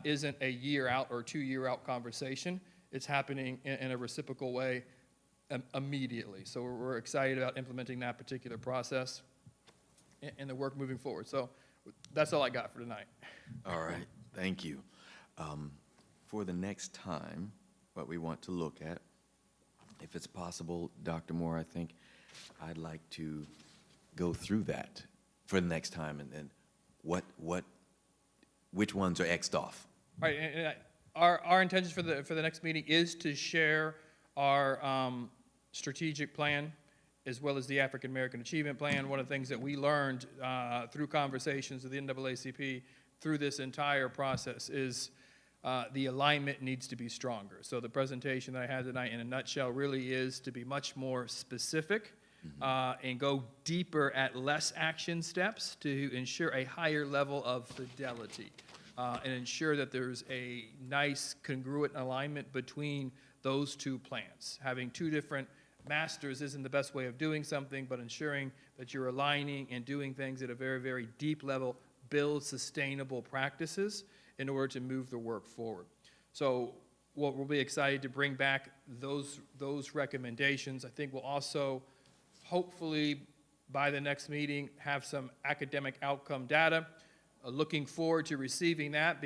isn't a year out or 2 year out conversation. It's happening in a reciprocal way immediately. So we're excited about implementing that particular process and the work moving forward. So that's all I got for tonight. All right, thank you. For the next time, what we want to look at, if it's possible, Dr. Moore, I think I'd like to go through that for the next time, and then which ones are X'd off. All right, and our intention for the next meeting is to share our strategic plan as well as the African American Achievement Plan. One of the things that we learned through conversations with the NAACP through this entire process is the alignment needs to be stronger. So the presentation that I had tonight in a nutshell really is to be much more specific and go deeper at less action steps to ensure a higher level of fidelity and ensure that there's a nice congruent alignment between those two plans. Having two different masters isn't the best way of doing something, but ensuring that you're aligning and doing things at a very, very deep level builds sustainable practices in order to move the work forward. So we'll be excited to bring back those recommendations. I think we'll also, hopefully, by the next meeting, have some academic outcome data. Looking forward to receiving that,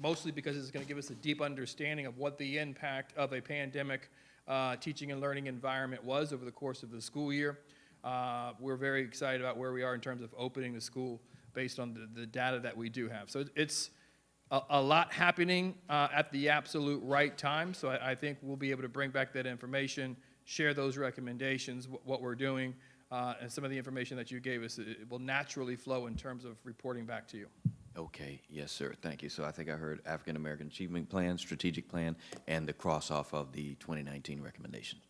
mostly because it's going to give us a deep understanding of what the impact of a pandemic teaching and learning environment was over the course of the school year. We're very excited about where we are in terms of opening the school based on the data that we do have. So it's a lot happening at the absolute right time. So I think we'll be able to bring back that information, share those recommendations, what we're doing, and some of the information that you gave us, it will naturally flow in terms of reporting back to you. Okay, yes, sir, thank you. So I think I heard African American Achievement Plan, Strategic Plan, and the cross-off of the 2019 recommendations.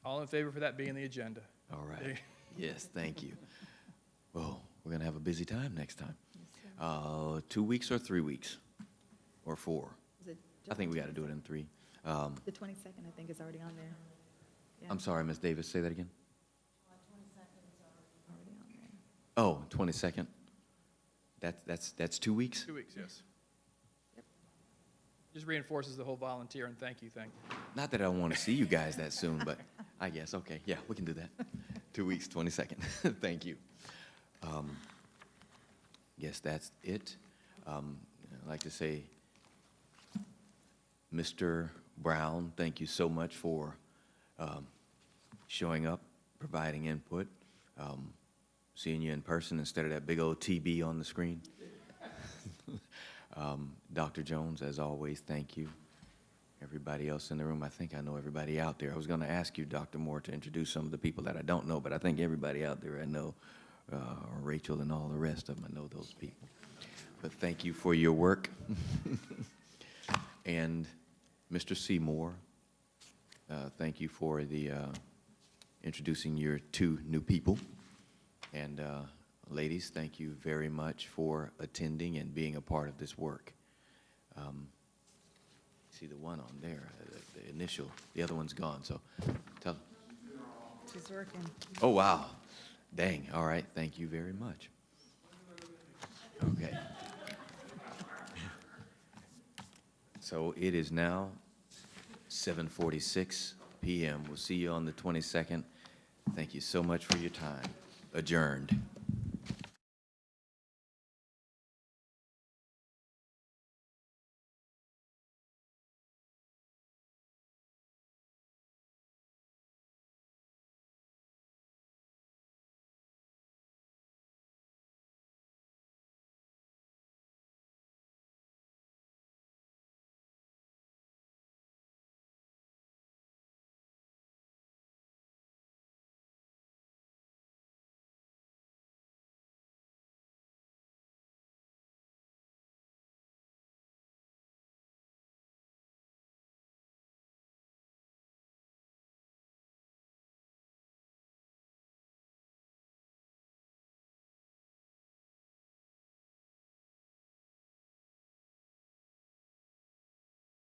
All in favor for that being the agenda? All right, yes, thank you. Well, we're gonna have a busy time next time. 2 weeks or 3 weeks? Or 4? Is it I think we gotta do it in 3. The 22nd, I think, is already on there. Yeah, I'm sorry, Ms. Davis, say that again? already on there. Oh, 22nd? That's 2 weeks? 2 weeks, yes. Just reinforces the whole volunteer and thank you thing. Not that I want to see you guys that soon, but I guess, okay, yeah, we can do that. 2 weeks, 22nd. Thank you. Guess that's it. I'd like to say, Mr. Brown, thank you so much for showing up, providing input, seeing you in person instead of that big old TB on the screen. Dr. Jones, as always, thank you. Everybody else in the room, I think I know everybody out there. I was going to ask you, Dr. Moore, to introduce some of the people that I don't know, but I think everybody out there I know, Rachel and all the rest of them, I know those people. But thank you for your work. And Mr. Seymour, thank you for the introducing your 2 new people. And ladies, thank you very much for attending and being a part of this work. see the one on there, the initial, the other one's gone, so tell. She's working. Oh, wow. Dang, all right, thank you very much. Okay. So it is now 7:46 p.m. We'll see you on the 22nd. Thank you so much for your time. Adjourned.